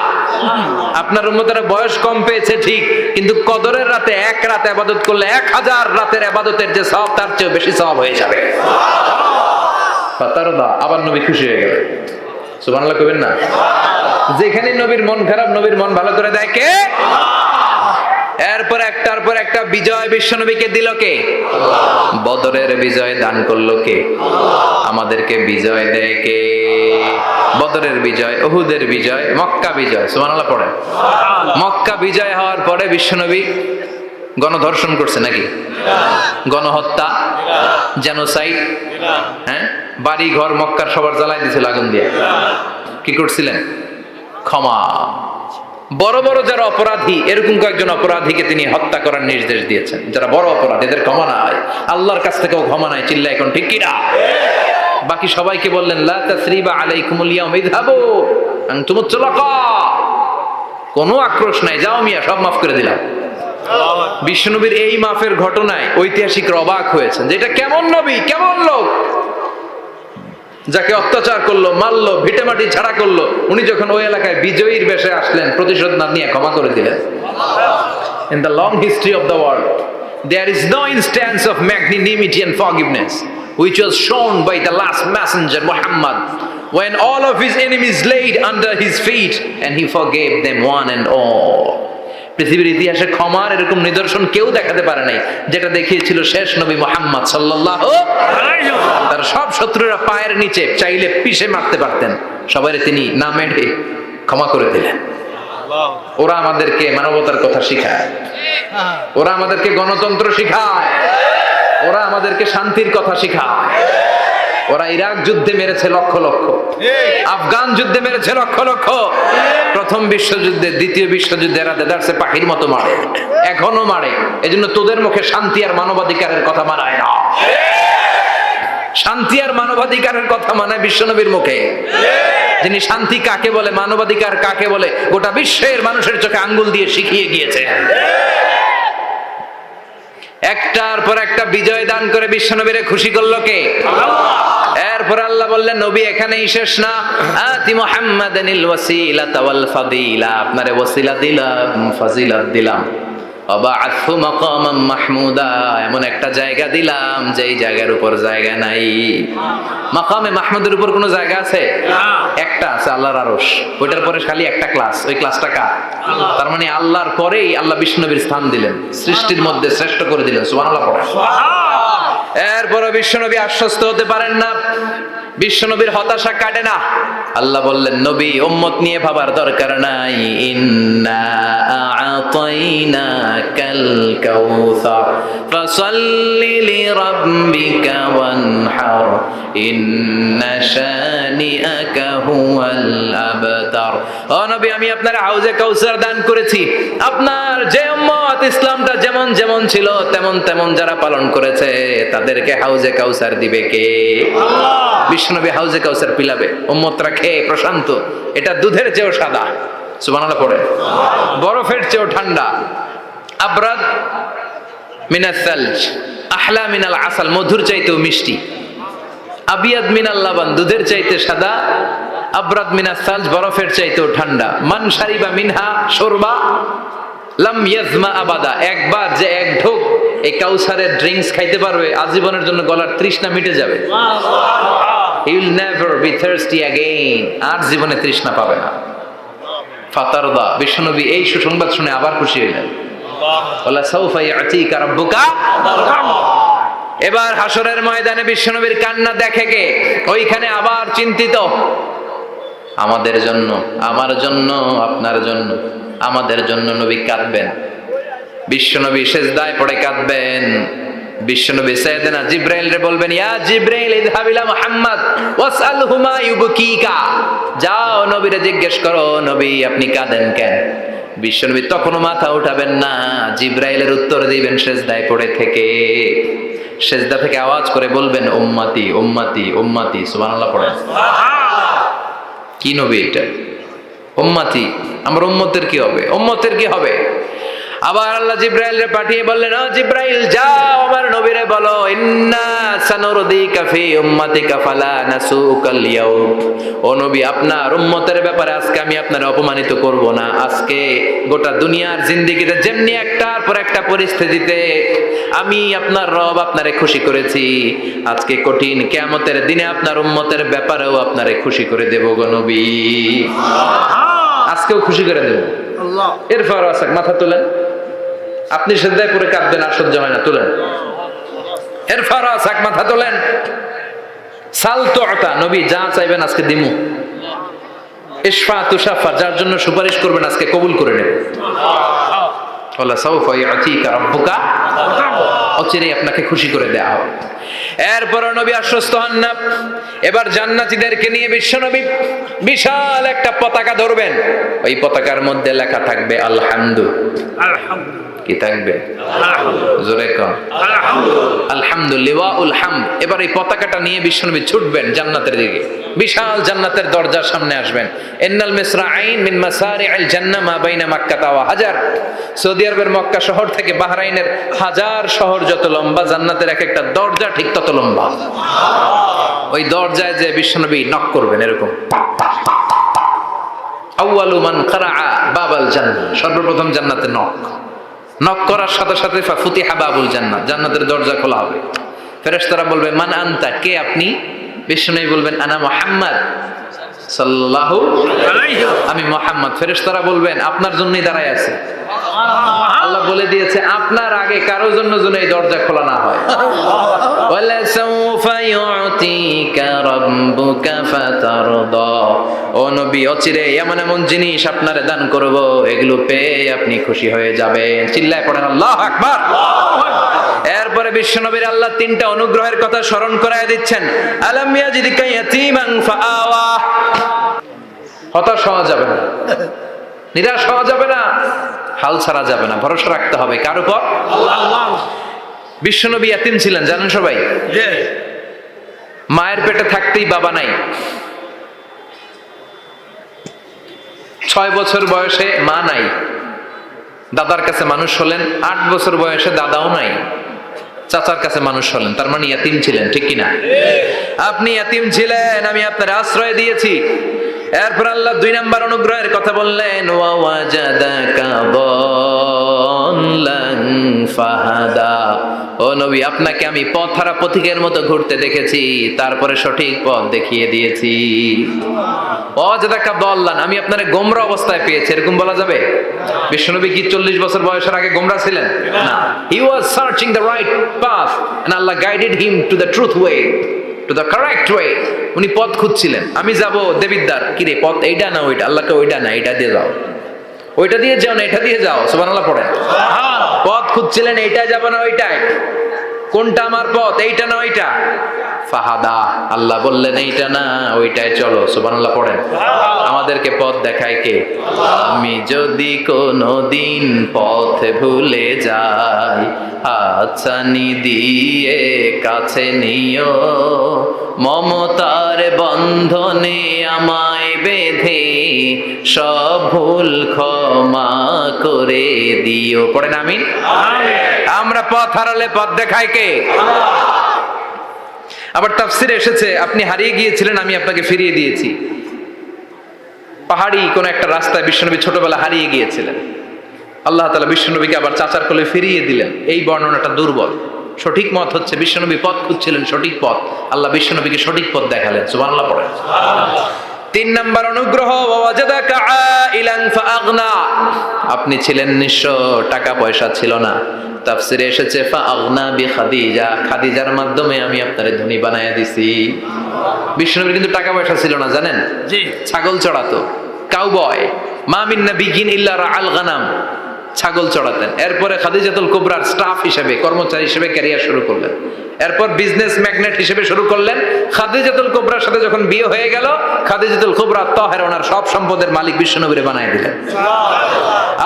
আপনার উম্মতেরা বয়স কম পেয়েছে ঠিক, কিন্তু কদরের রাতে এক রাত ইবাদত করলে 1000 রাতের ইবাদতের যে সওয়াব তার চেয়ে বেশি সওয়াব হয়ে যাবে। ফাতারদা, আবার নবী খুশি হয়ে গেলেন। সুবহানাল্লাহ কইবেন না? যেখানে নবীর মন খারাপ, নবীর মন ভালো করে দেয় কে? এরপর একটার পর একটা বিজয় বিশ্বনবীকে দিল কে? বদরের বিজয় দান করলো কে? আমাদেরকে বিজয় দেয় কে? বদরের বিজয়, উহুদের বিজয়, মক্কা বিজয়। সুবহানাল্লাহ পড়েন। মক্কা বিজয় হওয়ার পরে বিশ্বনবী গণধর্ষণ করছে নাকি? গণহত্যা, জেনোসাইড, হ্যাঁ, বাড়ি ঘর মক্কার সবার জ্বালাই দিয়েছিল আগুন দিয়ে। কি করছিলেন? ক্ষমা। বড় বড় যারা অপরাধী, এরকম কয়েকজন অপরাধীকে তিনি হত্যা করার নির্দেশ দিয়েছেন। যারা বড় অপরাধী এদের ক্ষমা নাই, আল্লাহর কাছ থেকেও ক্ষমা নাই। চিল্লা এখন ঠিক কিনা? বাকি সবাইকে বললেন লা তাসরিবা আলাইকুমুল ইয়াউম ইযহাবু আনতুমুত তুলাকা, কোনো আক্রোশ নাই, যাও মিয়া, সব মাফ করে দিলাম। বিশ্বনবীর এই মাফের ঘটনায় ঐতিহাসিকরা অবাক হয়েছেন যে এটা কেমন নবী, কেমন লোক, যাকে অত্যাচার করলো, মারলো, ভিটেমাটি ছাড়া করলো, উনি যখন ওই এলাকায় বিজয়ীর বেশে আসলেন, প্রতিশোধ না নিয়ে ক্ষমা করে দিলেন। In the long history of the world, there is no instance of magnanimity and forgiveness which was shown by the last messenger Muhammad, when all of his enemies laid under his feet and he forgave them one and all. পৃথিবীর ইতিহাসে ক্ষমার এরকম নিদর্শন কেউ দেখাতে পারে নাই, যেটা দেখিয়েছিল শেষ নবী মুহাম্মদ সাল্লাল্লাহু আলাইহি ওয়াসাল্লাম। তার সব শত্রুরা পায়ের নিচে চাইলে পিষে মারতে পারতেন, সবাই তিনি না মেরে ক্ষমা করে দিলেন। ওরা আমাদেরকে মানবতার কথা শিখায়, ওরা আমাদেরকে গণতন্ত্র শিখায়, ওরা আমাদেরকে শান্তির কথা শিখায়। ওরা ইরাক যুদ্ধে মেরেছে লক্ষ লক্ষ, আফগান যুদ্ধে মেরেছে লক্ষ লক্ষ, প্রথম বিশ্বযুদ্ধে, দ্বিতীয় যুদ্ধে এরা দেদারসে পাখির মতো মারে, এখনো মারে। এজন্য তোদের মুখে শান্তি আর মানবাধিকারের কথা মানায় না। শান্তি আর মানবাধিকারের কথা মানায় বিশ্বনবীর মুখে। যিনি শান্তি কাকে বলে, মানবাধিকার কাকে বলে, গোটা বিশ্বের মানুষের চোখে আঙ্গুল দিয়ে শিখিয়ে গিয়েছে। একটার পর একটা বিজয় দান করে বিশ্বনবীরে খুশি করলো কে? এরপর আল্লাহ বললেন, নবী এখানেই শেষ না, আতি মুহাম্মাদানিল ওয়াসিলাতা ওয়াল ফাদিলা, আপনারে ওয়াসিলা দিলাম, ফাজিলাত দিলাম, ওয়াবা'আথহু মাকামান মাহমুদা, এমন একটা জায়গা দিলাম যেই জায়গার উপর জায়গা নাই। মাকামে মাহমুদের উপর কোনো জায়গা আছে? একটা আছে, আল্লাহর আরশ। ওইটার পরে খালি একটা ক্লাস, ওই ক্লাসটা কার? তার মানে আল্লাহর পরেই আল্লাহ বিশ্বনবীর স্থান দিলেন, সৃষ্টির মধ্যে শ্রেষ্ঠ করে দিলেন। সুবহানাল্লাহ পড়া। এরপরও বিশ্বনবী আশ্বস্ত হতে পারেন না, বিশ্বনবীর হতাশা কাটে না। আল্লাহ বললেন, নবী উম্মত নিয়ে ভাবার দরকার নাই, ইন্না আ'তাইনাকাল কাউসার ফাসাল্লি লিরাব্বিকা ওয়ানহার ইন্না শানিআকা হুয়াল আবতার। ও নবী, আমি আপনার হাউজে কাউসার দান করেছি। আপনার যে উম্মত ইসলামটা যেমন যেমন ছিল তেমন তেমন যারা পালন করেছে তাদেরকে হাউজে কাউসার দিবে কে? আল্লাহ। বিশ্বনবী হাউজে কাউসার পিলাবে, উম্মতরা খেয়ে প্রশান্ত। এটা দুধের চেয়েও সাদা, সুবহানাল্লাহ পড়ে, বরফের চেয়েও ঠান্ডা। আবরাদ মিনাস সালজ আহলা মিনাল আসাল, মধুর চাইতেও মিষ্টি। আবিয়াদ মিনাল লাবান, দুধের চাইতে সাদা। আবরাদ মিনাস সালজ, বরফের চাইতেও ঠান্ডা। মান শারিবা মিনহা শুরবা লাম ইয়াজমা আবাদা, একবার যে এক ঢোক এই কাউসারের ড্রিঙ্কস খাইতে পারবে, আজীবনের জন্য গলার তৃষ্ণা মিটে যাবে। He will never be thirsty again, আর জীবনে তৃষ্ণা পাবে না। ফাতারদা, বিশ্বনবী এই সুসংবাদ শুনে আবার খুশি হইলেন। ওয়ালা সাউফা ইয়াতিকা রাব্বুকা। এবার হাসরের ময়দানে বিশ্বনবীর কান্না দেখে কে? ওইখানে আবার চিন্তিত, আমাদের জন্য, আমার জন্য, আপনার জন্য, আমাদের জন্য নবী কাঁদবেন। বিশ্বনবী সিজদায় পড়ে কাঁদবেন। বিশ্বনবী সাইয়েদনা জিবরাইল রে বলবেন, ইয়া জিবরাইল ইযহাব ইলা মুহাম্মদ ওয়াসআলহু মা ইউবকিকা, যাও নবীরে জিজ্ঞেস করো, নবী আপনি কাঁদেন কেন? বিশ্বনবী তখনও মাথা উঠাবেন না, জিবরাইলের উত্তর দিবেন সিজদায় পড়ে থেকে। সিজদা থেকে আওয়াজ করে বলবেন, উম্মতি উম্মতি উম্মতি। সুবহানাল্লাহ পড়েন। কি নবী এটা? উম্মতি, আমার উম্মতের কি হবে? উম্মতের কি হবে? আবার আল্লাহ জিবরাইলকে পাঠিয়ে বললেন, ও জিবরাইল যাও আমার নবীরে বলো, ইন্না সানুরদিকা ফি উম্মাতিকা ফালা নাসুকাল ইয়াউম। ও নবী, আপনার উম্মতের ব্যাপারে আজকে আমি আপনারে অপমানিত করব না। আজকে গোটা দুনিয়ার জিন্দেগিতে যেমনি একটার পর একটা পরিস্থিতিতে আমি আপনার রব আপনারে খুশি করেছি, আজকে কঠিন কিয়ামতের দিনে আপনার উম্মতের ব্যাপারেও আপনারে খুশি করে দেব গো নবী। আজকেও খুশি করে দেব। আল্লাহ। এরপর আসাক, মাথা তোলেন। আপনি সিজদায় পড়ে কাঁদবেন, আর সহ্য হয় না, তোলেন। এরপর আসাক, মাথা তোলেন। সাল তুতা, নবী যা চাইবেন আজকে দিমু। ইশফা তুশাফা, যার জন্য সুপারিশ করবেন আজকে কবুল করে নেব। ওয়ালা সাউফা ইয়াতিকা রাব্বুকা, অচিরেই আপনাকে খুশি করে দেয়া হবে। এরপর নবী আশ্বস্ত হন না। এবার জান্নাতীদেরকে নিয়ে বিশ্বনবী বিশাল একটা পতাকা ধরবেন। ওই পতাকার মধ্যে লেখা থাকবে আলহামদু। কি থাকবে? জোরে কর আলহামদুলিল্লাহুল হামদ। এবার এই পতাকাটা নিয়ে বিশ্বনবী ছুটবেন জান্নাতের দিকে। বিশাল জান্নাতের দরজার সামনে আসবেন। ইন্নাল মিসরাঈন মিন মাসারি'আল জান্নাহ মা বাইনা মাক্কাহ ওয়া হাজার। সৌদি আরবের মক্কা শহর থেকে বাহরাইনের হাজার শহর যত লম্বা, জান্নাতের এক একটা দরজা ঠিক তত লম্বা। ওই দরজায় যে বিশ্বনবী নক করবেন এরকম, আউয়ালু মান কারাআ বাবাল জান্নাহ, সর্বপ্রথম জান্নাতে নক করার সাথে সাথে ফাফুতিহা বাবুল জান্নাহ, জান্নাতের দরজা খোলা হবে। ফেরেশতারা বলবে, মান আনতা, কে আপনি? বিশ্বনবী বলবেন, আনা মুহাম্মদ সাল্লাল্লাহু আলাইহি, আমি মুহাম্মদ। ফেরেশতারা বলবেন, আপনার জন্যই দাঁড়ায় আছে। আল্লাহ বলে দিয়েছে আপনার আগে কারো জন্য যেন এই দরজা খোলা না হয়। ওয়ালা সাউফা ইউতিকা রাব্বুকা ফাতারদা, ও নবী অচিরে এমন এমন জিনিস আপনারে দান করব, এগুলো পেয়ে আপনি খুশি হয়ে যাবেন। চিল্লায় পড়েন আল্লাহু আকবার। এরপরে বিশ্বনবীর আল্লাহ তিনটা অনুগ্রহের কথা স্মরণ করায় দিচ্ছেন। আলাম ইয়াজিদকা ইয়াতীমান ফাআওয়া, হতাশ হওয়া যাবে না, নিরাশ হওয়া যাবে না, হাল ছাড়া যাবে না, ভরসা রাখতে হবে কার উপর? আল্লাহ। বিশ্বনবী ইয়াতীম ছিলেন জানেন সবাই। মায়ের পেটে থাকতেই বাবা নাই, 6 বছর বয়সে মা নাই, দাদার কাছে মানুষ হলেন, 8 বছর বয়সে দাদাও নাই, চাচার কাছে মানুষ হলেন, তার মানে ইয়াতীম ছিলেন, ঠিক কিনা? আপনি ইয়াতীম ছিলেন, আমি আপনার আশ্রয় দিয়েছি। এরপর আল্লাহ 2 নাম্বার অনুগ্রহের কথা বললেন, ওয়া ওয়াজাদাকা দাল্লান ফাহাদা, ও নবী আপনাকে আমি পথহারা পথিকের মতো ঘুরতে দেখেছি, তারপরে সঠিক পথ দেখিয়ে দিয়েছি। ওয়াজাদাকা দাল্লান, আমি আপনারে গোমরা অবস্থায় পেয়েছি, এরকম বলা যাবে? বিশ্বনবী কি 40 বছর বয়সের আগে গোমরা ছিলেন? না, he was searching the right path and Allah guided him to the truth way, to the correct way. উনি পথ খুঁজছিলেন। আমি যাব দেবিদ্দার, কি রে পথ এইটা না ওইটা? আল্লাহকে ওইটা না এটা দিয়ে যাও, ওইটা দিয়ে যাও না এটা দিয়ে যাও, সুবহানাল্লাহ পড়েন। পথ খুঁজছিলেন, এইটা যাব না ওইটাই, কোনটা আমার পথ, এইটা না ওইটা? ফাহাদা, আল্লাহ বললেন এইটা না ওইটাই চলো, সুবহানাল্লাহ পড়েন। আমাদেরকে পথ দেখায় কে? আমি যদি কোনদিন পথ ভুলে যাই, হাতছানি দিয়ে কাছে নিও, মমতার বন্ধনে আমায় বেঁধে সব ভুল ক্ষমা করে দিও। পড়েন আমিন। আমরা পথ হারালে পথ দেখায় কে? আবার তাফসিরে এসেছে আপনি হারিয়ে গিয়েছিলেন, আমি আপনাকে ফিরিয়ে দিয়েছি। পাহাড়ি কোন একটা রাস্তায় বিশ্বনবী ছোটবেলা হারিয়ে গিয়েছিলেন, আল্লাহ তাআলা বিশ্বনবীকে আবার চাচার কোলে ফিরিয়ে দিলেন। এই বর্ণনাটা দুর্বল। সঠিক মত হচ্ছে বিশ্বনবী পথ খুঁজছিলেন, সঠিক পথ, আল্লাহ বিশ্বনবীকে সঠিক পথ দেখালেন, সুবহানাল্লাহ পড়েন। 3 নাম্বার অনুগ্রহ, ওয়াজাদাকা আইলান ফাআগনা, আপনি ছিলেন নিঃস্ব, টাকা পয়সা ছিল না। তাফসিরে এসেছে ফাআগনা বিখাদিজা, খাদিজার মাধ্যমে আমি আপনারে ধনী বানায়া দিছি। বিশ্বনবীর কিন্তু টাকা পয়সা ছিল না জানেন? জি, ছাগল চড়াতো, কাউবয়। মা মিন নাবিয়্যিন ইল্লা রাআল গানাম, ছাগল চড়াতেন। এরপরে খাদিজাতুল কুবরার স্টাফ হিসেবে, কর্মচারী হিসেবে ক্যারিয়ার শুরু করলেন। এরপর বিজনেস ম্যাগনেট হিসেবে শুরু করলেন। খাদিজাতুল কুবরার সাথে যখন বিয়ে হয়ে গেল, খাদিজাতুল কুবরা তাহেরা ওনার সব সম্পদের মালিক বিশ্বনবীরে বানায় দিলেন।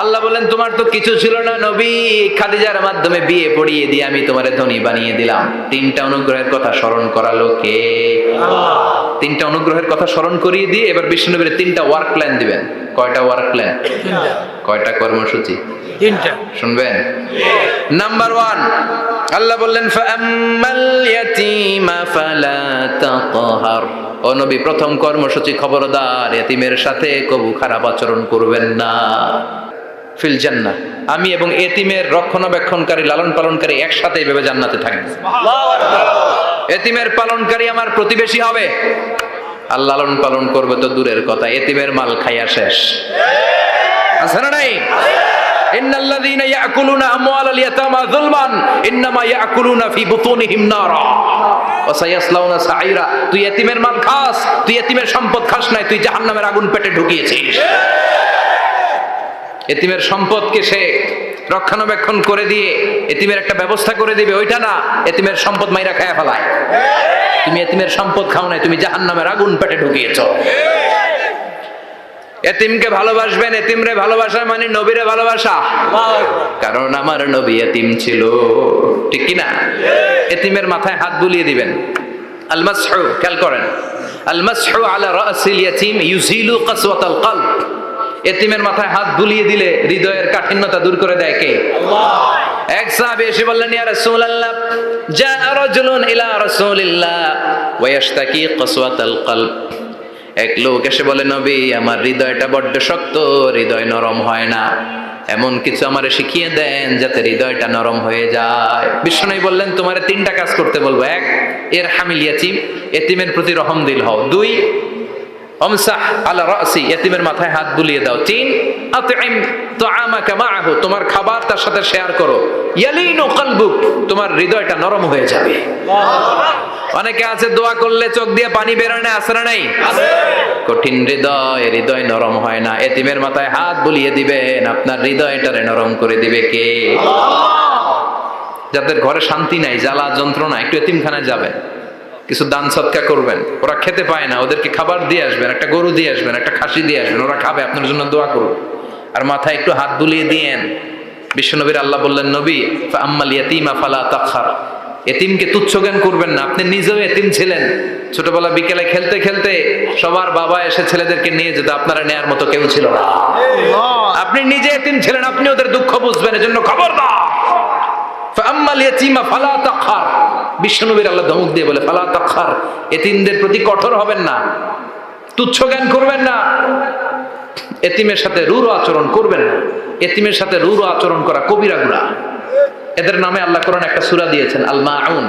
আল্লাহ বলেন তোমার তো কিছু ছিল না নবী, খাদিজার মাধ্যমে বিয়ে পড়িয়ে দিয়ে আমি তোমারে ধনী বানিয়ে দিলাম। 3টা অনুগ্রহের কথা স্মরণ করালো কে? আল্লাহ। 3টা অনুগ্রহের কথা স্মরণ করিয়ে দিয়ে এবার বিশ্বনবীরে 3টা ওয়ার্ক প্ল্যান দিবেন। কয়টা ওয়ার্ক প্ল্যান? 3টা। কয়টা কর্মসূচি? 3টা। শুনবেন? নাম্বার 1, আল্লাহ বললেন ফাআম্মাল ইয়াতীমা ফালা তাকহার, ও নবী প্রথম কর্মসূচি খবরদার, এতিমের সাথে কবু খারাপ আচরণ করবেন না। ফিল জান্নাহ, আমি এবং এতিমের রক্ষণাবেক্ষণকারী লালন পালনকারী একসাথে এইভাবে জান্নাতে থাকবে। এতিমের পালনকারী আমার প্রতিবেশী হবে, আর লালন পালন করবে তো দূরের কথা, এতিমের মাল খাইয়া শেষ। আছে না নাই? ইন্নাল্লাযীনা ইয়াকুলুনা আমওয়ালাল ইয়াতামা যুলমান ইন্নামা ইয়াকুলুনা ফি বুতুনিহিম নারা ওয়া সায়াসলাউনা সাঈরা। তুই এতিমের মাল খাস, তুই এতিমের সম্পদ খাস নাই, তুই জাহান্নামের আগুন পেটে ঢুকিয়েছিস। এতিমের সম্পদকে সে রক্ষণাবেক্ষণ করে দিয়ে এতিমের একটা ব্যবস্থা করে দিবে, ওইটা না, এতিমের সম্পদ মাইরা খায়া ফেলায়। তুমি এতিমের সম্পদ খাও নাই, তুমি জাহান্নামের আগুন পেটে ঢুকিয়েছো। এতিমকে ভালোবাসবেন, এতিমরে ভালোবাসা মানে নবীরে ভালোবাসা, কারণ আমার নবী এতিম ছিল, ঠিক কি না? এতিমের মাথায় হাত বুলিয়ে দিবেন। আল মাসহু, খেয়াল করেন, আল মাসহু আলা রাসিল ইয়াতীম ইউজিলু কাসওয়াতাল কলব। এতিমের মাথায় হাত বুলিয়ে দিলে হৃদয়ের কাঠিন্যতা দূর করে দেয় কে? আল্লাহ। এক সাহাবী এসে বললেন ইয়া রাসূলুল্লাহ, জাআ রাজুলুন ইলা রাসূলিল্লাহ ওয়া ইয়াশতাকি কাসওয়াতাল কলব। এক লোক এসে বলে নবী আমার হৃদয়টা বড্ড শক্ত, হৃদয় নরম হয় না, এমন কিছু আমারে শিখিয়ে দেন যাতে হৃদয়টা নরম হয়ে যায়। বিশ্বনবী বললেন তোমারে 3টা কাজ করতে বলবো। 1, ইরহামিল ইয়াতীম, এতিমের প্রতি রহমদিল হও। 2, আমসাহ আলা রাসি, এতিমের মাথায় হাত বুলিয়ে দাও। 3, আতইম তাআমাকা মাআহু, তোমার খাবার তার সাথে শেয়ার করো, ইয়ালিনু কলবুক, তোমার হৃদয়টা নরম হয়ে যাবে। অনেকে আছে দোয়া করলে চোখ দিয়ে পানি বের হয় না, আছে না নাই? কঠিন হৃদয় নরম হয় না। এতিমের মাথায় হাত বুলিয়ে দিবেন, আপনার হৃদয়টারে নরম করে দিবে কে? যাদের ঘরে শান্তি নাই, জ্বালা যন্ত্রণা, একটু এতিমখানায় যাবেন, কিছু দান সদকা করবেন। ওরা খেতে পায় না, ওদেরকে খাবার দিয়ে আসবেন, একটা গরু দিয়ে আসবেন, একটা খাসি দিয়ে আসবেন, ওরা খাবে, আপনার জন্য দোয়া করবে। আর মাথায় একটু হাত বুলিয়ে দিয়েন। বিশ্বনবীর আল্লাহ বললেন, নবী ফাআম্মাল ইয়াতীমা ফালা তাখহার, এতিমকে তুচ্ছ জ্ঞান করবেন না। আপনি নিজেও এতিম ছিলেন, ছোটবেলা বিকেলে খেলতে খেলতে সবার বাবা এসে ছেলেদেরকে নিয়ে যেত, আপনারা নেয়ার মতো কেউ ছিল না। আপনি নিজে এতিম ছিলেন, আপনি ওদের দুঃখ বুঝবেন, এজন্য খবরদার। ফাআম্মাল ইয়াতীমা ফালা তাখহার, বিশ্বনবীর আল্লাহ ধমক দিয়ে বলে ফালা তাখহার, এতিমদের প্রতি কঠোর হবেন না, তুচ্ছ জ্ঞান করবেন না, এতিমের সাথে রূঢ় আচরণ করবেন না। এতিমের সাথে রূঢ় আচরণ করা কবিরা গুনাহ। এদের নামে আল্লাহ কোরআন একটা সূরা দিয়েছেন, আল মাউন।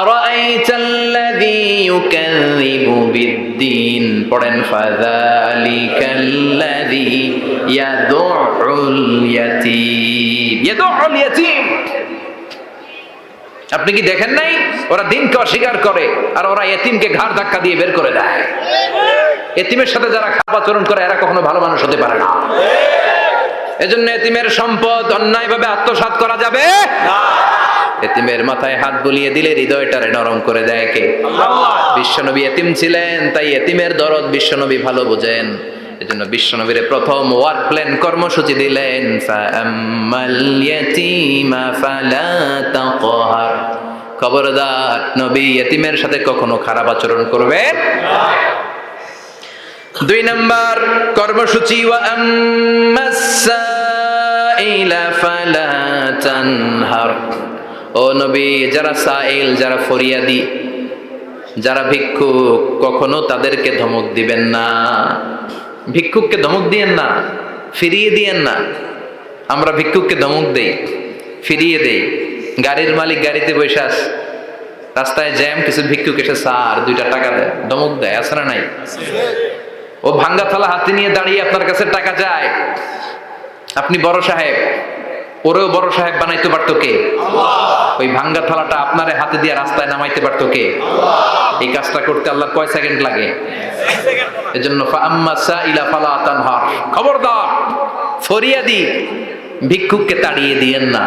আরাআইতাল্লাযী ইউকাযযিবু বিদ্দীন, পড়েন ফাযালিকাল্লাযী ইয়াদুউল ইয়াতীম, ইয়াদুউল ইয়াতীম। আপনি কি দেখেন নাই, ওরা দিনকে অস্বীকার করে আর ওরা এতিমকে ঘাড় ধাক্কা দিয়ে বের করে দেয়। এতিমের সাথে যারা খারাপ আচরণ করে এরা কখনো ভালো মানুষ হতে পারে না। এজন্য এতিমের সম্পদ অন্যায়ভাবে আত্মসাৎ করা যাবে না। এতিমের মাথায় হাত বুলিয়ে দিলে হৃদয়টারে নরম করে দেয় কে? আল্লাহ। বিশ্বনবী এতিম ছিলেন, তাই এতিমের দরদ বিশ্বনবী ভালো বোঝেন। এজন্য বিশ্বনবীর প্রথম ওয়ার্ক প্ল্যান কর্মসূচি দিলেন, ফাআম্মাল ইয়াতীমা ফালা তাকহার, খবরদার নবী এতিমের সাথে কখনো খারাপ আচরণ করবেন না। 2 নাম্বার কর্মসূচি, ওয়া আম্মাস সাইলা ফালা তানহার, ও নবী যারা সাইল, যারা ফরিয়াদি, যারা ভিক্ষুক, কখনো তাদেরকে ধমক দিবেন না। ভিক্ষুককে ধমক দিয়েন না, ফিরিয়ে দিয়েন না। আমরা ভিক্ষুককে ধমক দেই, ফিরিয়ে দেই। গাড়ির মালিক গাড়িতে বসে আছে, রাস্তায় জ্যাম, কিছু ভিক্ষুক এসে স্যার 2টা টাকা দেয়, ধমক দেয়, আছে না নাই? ও ভাঙ্গা থালা হাতে নিয়ে দাঁড়িয়ে আপনার কাছে টাকা চায়। আপনি বড় সাহেব, ওরেও বড় সাহেব বানাইতে পারতো কে? আল্লাহ। ওই ভাঙ্গা থালাটা আপনারে হাতে দিয়ে রাস্তায় নামাইতে পারতো কে? আল্লাহ। এই কাজটা করতে আল্লাহর কয় সেকেন্ড লাগে? এজন্য ফাআম্মা সাইলা ফালা তানহার, খবরদার ফরিয়াদি ভিক্ষুককে তাড়িয়ে দিয়েন না।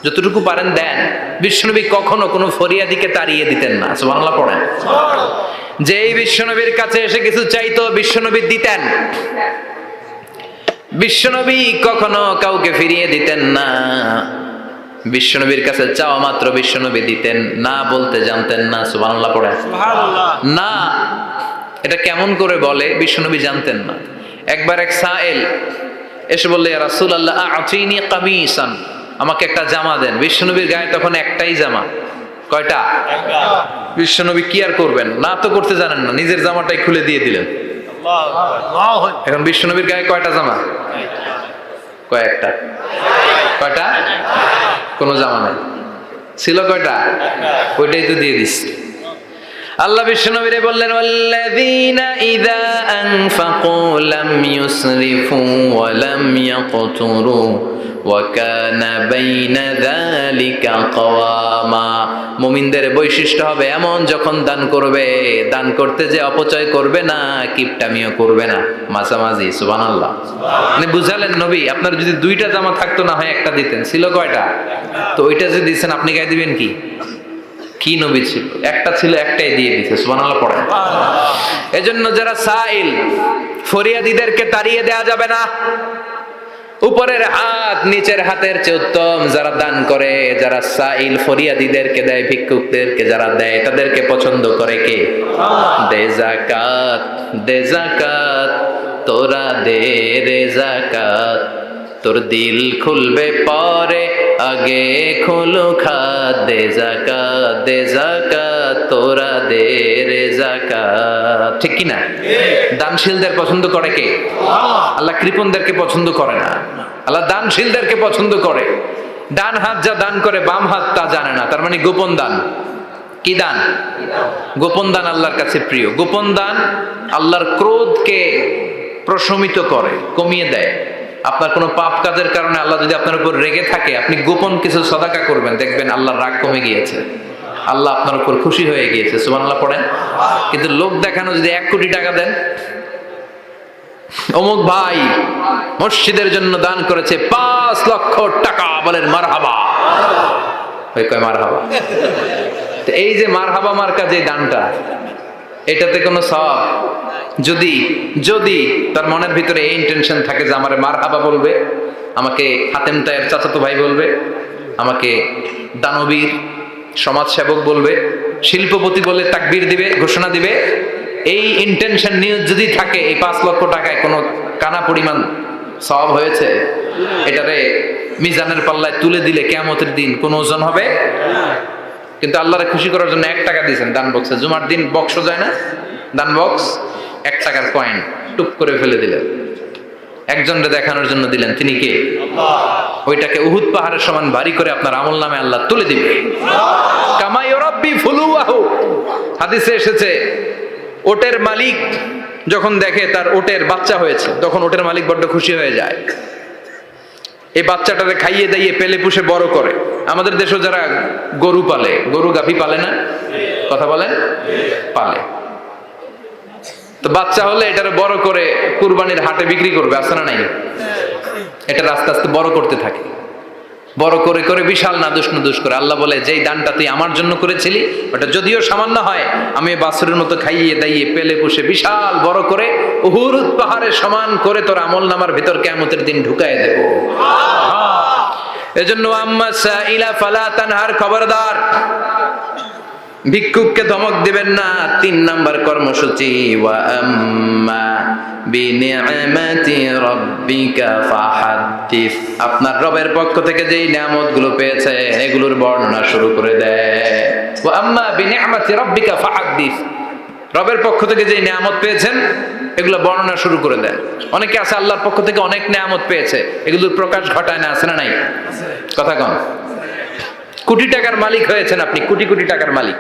যতটুকু পারেন দেন। বিশ্বনবী কখনো কোনো ফরিয়াদিকে তাড়িয়ে দিতেন না। সুবহানাল্লাহ পড়েন। যেই বিশ্বনবীর কাছে এসে কিছু চাইতো বিশ্বনবী দিতেন। বিশ্বনবী কখনো কাউকে ফিরিয়ে দিতেন না। বিশ্বনবীর কাছে চাওয়া মাত্র বিশ্বনবী দিতেন, না বলতে জানতেন না। সুবহানাল্লাহ পড়েন। সুবহানাল্লাহ। না, এটা কেমন করে বলে বিশ্বনবী জানতেন না। একবার এক সাইল এসে বললে, ইয়া রাসূলুল্লাহ আ'তিনি কামিসান, আমাকে একটা জামা দেন। বিশ্বনবীর গায়ে তখন একটাই জামা। কয়টা? একটা। বিশ্বনবী কি আর করবেন, না তো করতে জানেন না, নিজের জামাটাই খুলে দিয়ে দিলেন। এখন বিশ্বনবীর গায়ে কয়টা জামা? কয়েকটা। কয়টা? কোনো জামা নাই, ছিল কয়টা? ওইটাই তো দিয়ে দিস। আল্লাহ বিশ্বনবীরে বললেন, ওয়াল্লাযীনা ইযা আনফাকু লাম ইউসরিফু ওয়া লাম ইয়াকতুরু ওয়া কানা বাইনা যালিকা কাওয়ামা। মুমিনদের বৈশিষ্ট্য হবে এমন, যখন দান করবে, দান করতে যে অপচয় করবে না, কিপটামিও করবে না, মাঝামাঝি। সুবহানাল্লাহ। মানে বুঝালেন নবী, আপনার যদি 2টা জামা থাকতো না হয় একটা দিতেন, ছিল কয়টা? তো ওইটা যে দিয়েছেন আপনি গায়ে দিবেন কি? কি নবী ছিল? একটা ছিল, একটাই দিয়ে দিতে। সুবহানাল্লাহ পড়েন। এজন্য যারা সাইল, ফরিয়াদিদেরকে তাড়িয়ে দেয়া যাবে না। উপরের হাত নিচের হাতের চেয়ে উত্তম যারা দান করে, যারা সাইল ফরিয়াদিদেরকে দেয়, ভিক্ষুকদেরকে যারা দেয়, তাদেরকে পছন্দ করে কে? দে যাকাত, দে যাকাত, তোরা দে রে যাকাত, তোর দিল খুলবে পরে, আগে খুলো খাত। দে যাকাত, দে যাকাত, তোরা দে রে যাকাত। ঠিক কি না? দানশীলদের পছন্দ করে কে? আল্লাহ কৃপণদেরকে পছন্দ করে না। আল্লাহ দানশীলদেরকে পছন্দ করে। ডান হাত যা দান করে, বাম হাত তা জানে না, তার মানে গোপন দান। কি দান? গোপন দান আল্লাহর কাছে প্রিয়। গোপন দান আল্লাহর ক্রোধকে প্রশমিত করে, কমিয়ে দেয়। আপনার কোনো পাপ কাজের কারণে আল্লাহ যদি আপনার উপর রেগে থাকে, আপনি গোপন কিছু সদাকা করবেন, দেখবেন আল্লাহর রাগ কমে গিয়েছে, আল্লাহ আপনার উপর খুশি হয়ে গিয়েছে। সুবহানাল্লাহ পড়েন। কিন্তু লোক দেখানো যদি 1 কোটি টাকা দেন, অমুক ভাই মসজিদের জন্য দান করেছে 5 লক্ষ টাকা, বলেন মারহাবা, ওই কয় মারহাবা। তো এই যে মারহাবা মার্কা যে দানটা, এটাতে কোনো সওয়াব, যদি যদি তার মনের ভিতরে এই ইন্টেনশন থাকে যে আমারে মারহাবা বলবে, আমাকে হাতেম তায়ের চাচাতো ভাই বলবে, আমাকে দানবীর সমাজসেবক বলবে, শিল্পপতি বলে তাকবীর দিবে, ঘোষণা দিবে, এই ইন্টেনশন নিয়ে যদি থাকে, এই 5 লক্ষ টাকায় কোনো কানা পরিমাণ সওয়াব হয়েছে, এটারে মিজানের পাল্লায় তুলে দিলে কিয়ামতের দিন কোনো ওজন হবে? কিন্তু আল্লাহরে খুশি করার জন্য 1 টাকা দিয়েছেন দান বক্সে। জুমার দিন বক্স যায় না, দান বক্স, 1 টাকার কয়েন টুপ করে ফেলে দিলেন, একজনকে দেখানোর জন্য দিলেন, তিনি কে? আল্লাহ। ওইটাকে উহুদ পাহাড়ের সমান ভারী করে আপনার আমল নামে আল্লাহ তুলে দিবে। কামা ইউরাব্বি ফুলুয়াহু, হাদিসে এসেছে, ওটের মালিক যখন দেখে তার ওটের বাচ্চা হয়েছে, তখন ওটের মালিক বড্ড খুশি হয়ে যায়। এই বাচ্চাটাকে খাইয়ে দাইয়ে পেলে পুষে বড় করে। আমাদের দেশে যারা গরু পালে, গরু গাভী পালে না, কথা বলেন, পালে, তো বাচ্চা হলে এটারে বড় করে কুরবানির হাটে বিক্রি করবে, আছে না নাই? এটা আস্তে আস্তে বড় করতে থাকে, বড় করে করে বিশাল নাদুস নুদুস করে। আল্লাহ বলে, যেই দানটা তুই আমার জন্য করেছিলি, ওটা যদিও সামান্য হয়, আমি বাছুরের মতো খাইয়ে দাইয়ে পেলে পুষে বিশাল বড় করে উহুদ পাহাড়ের সমান করে তোর আমল নামার ভিতর কিয়ামতের দিন ঢুকায় দেব। এজন্য আম্মা সাইলা ফালা তানহার, খবরদার, ভিক্ষুককে ধমক দিবেন না। 3 নাম্বার কর্মসূচি, ওয়া আম্মা বিনিআমাতি রাব্বিকা ফাহাদ্দিস, আপনার রবের পক্ষ থেকে যেই নিয়ামতগুলো পেয়েছে এগুলোর বর্ণনা শুরু করে দেয়। ওয়া আম্মা বিনিআমাতি রাব্বিকা ফাহাদ্দিস, রবের পক্ষ থেকে যেই নিয়ামত পেয়েছেন এগুলো বর্ণনা শুরু করে দেন। অনেকে আছে আল্লাহর পক্ষ থেকে অনেক নিয়ামত পেয়েছে, এগুলোর প্রকাশ ঘটায় না, আছে না নাই? কথা কন। কোটি টাকার মালিক হয়েছেন আপনি, কোটি কোটি টাকার মালিক।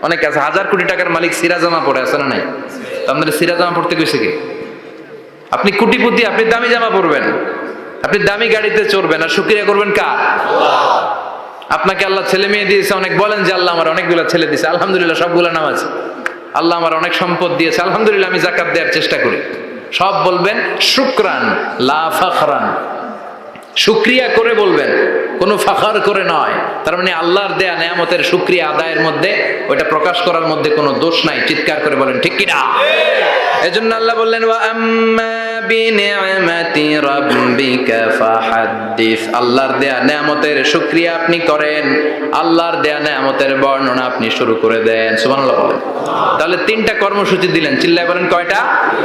অনেকে আছে 1000 কোটি টাকার মালিক, সিরা জামা পরে, আছে না নাই? আপনাদের সিরা জামা পড়তে কইছে কি? আপনি কোটিপতি, আপনি দামি জামা পরবেন, আপনি দামি গাড়িতে চড়বেন, আর শুকরিয়া করবেন কার? আল্লাহ। আপনাকে আল্লাহ ছেলে মেয়ে দিয়েছে অনেক, বলেন যে আল্লাহ আমার অনেকগুলো ছেলে দিয়েছে, আলহামদুলিল্লাহ, সবগুলো নামাজ। আল্লাহ আমার অনেক সম্পদ দিয়েছে, আলহামদুলিল্লাহ, আমি যাকাত দেওয়ার চেষ্টা করি। সব বলবেন শুকরান লা ফাখরান, শুকরিয়া করে বলবেন, কোনো ফাখার করে নয়। তার মানে আল্লাহর দেয়া নিয়ামতের শুকরিয়া আদায়ের মধ্যে, ওইটা প্রকাশ করার মধ্যে কোনো দোষ নাই। চিৎকার করে বলেন ঠিক কিনা? এজন্য আল্লাহ বললেন, ওয়া আম্মা বিনিআমাতি রাব্বিকা ফাহাদ্দিস, আল্লাহর দেয়া নিয়ামতের শুকরিয়া আপনি করেন, আল্লাহর দেয়া নিয়ামতের বর্ণনা আপনি শুরু করে দেন। সুবহানাল্লাহ বলেন। তাহলে 3টা কর্মসূচি দিলেন, চিল্লায় বলেন কয়টা?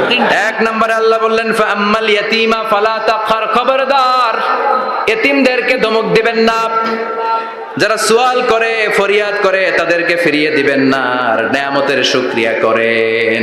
3টা। 1 নম্বরে আল্লাহ বললেন, ফা আম্মাল ইয়াতীমা ফালা তাকহার, খবরদার, এতিমদেরকে ধমক দিবেন না, যারা সুয়াল করে, ফরিয়াদ করে, তাদেরকে ফিরিয়ে দিবেন না, আর নিয়ামতের শুকরিয়া করেন।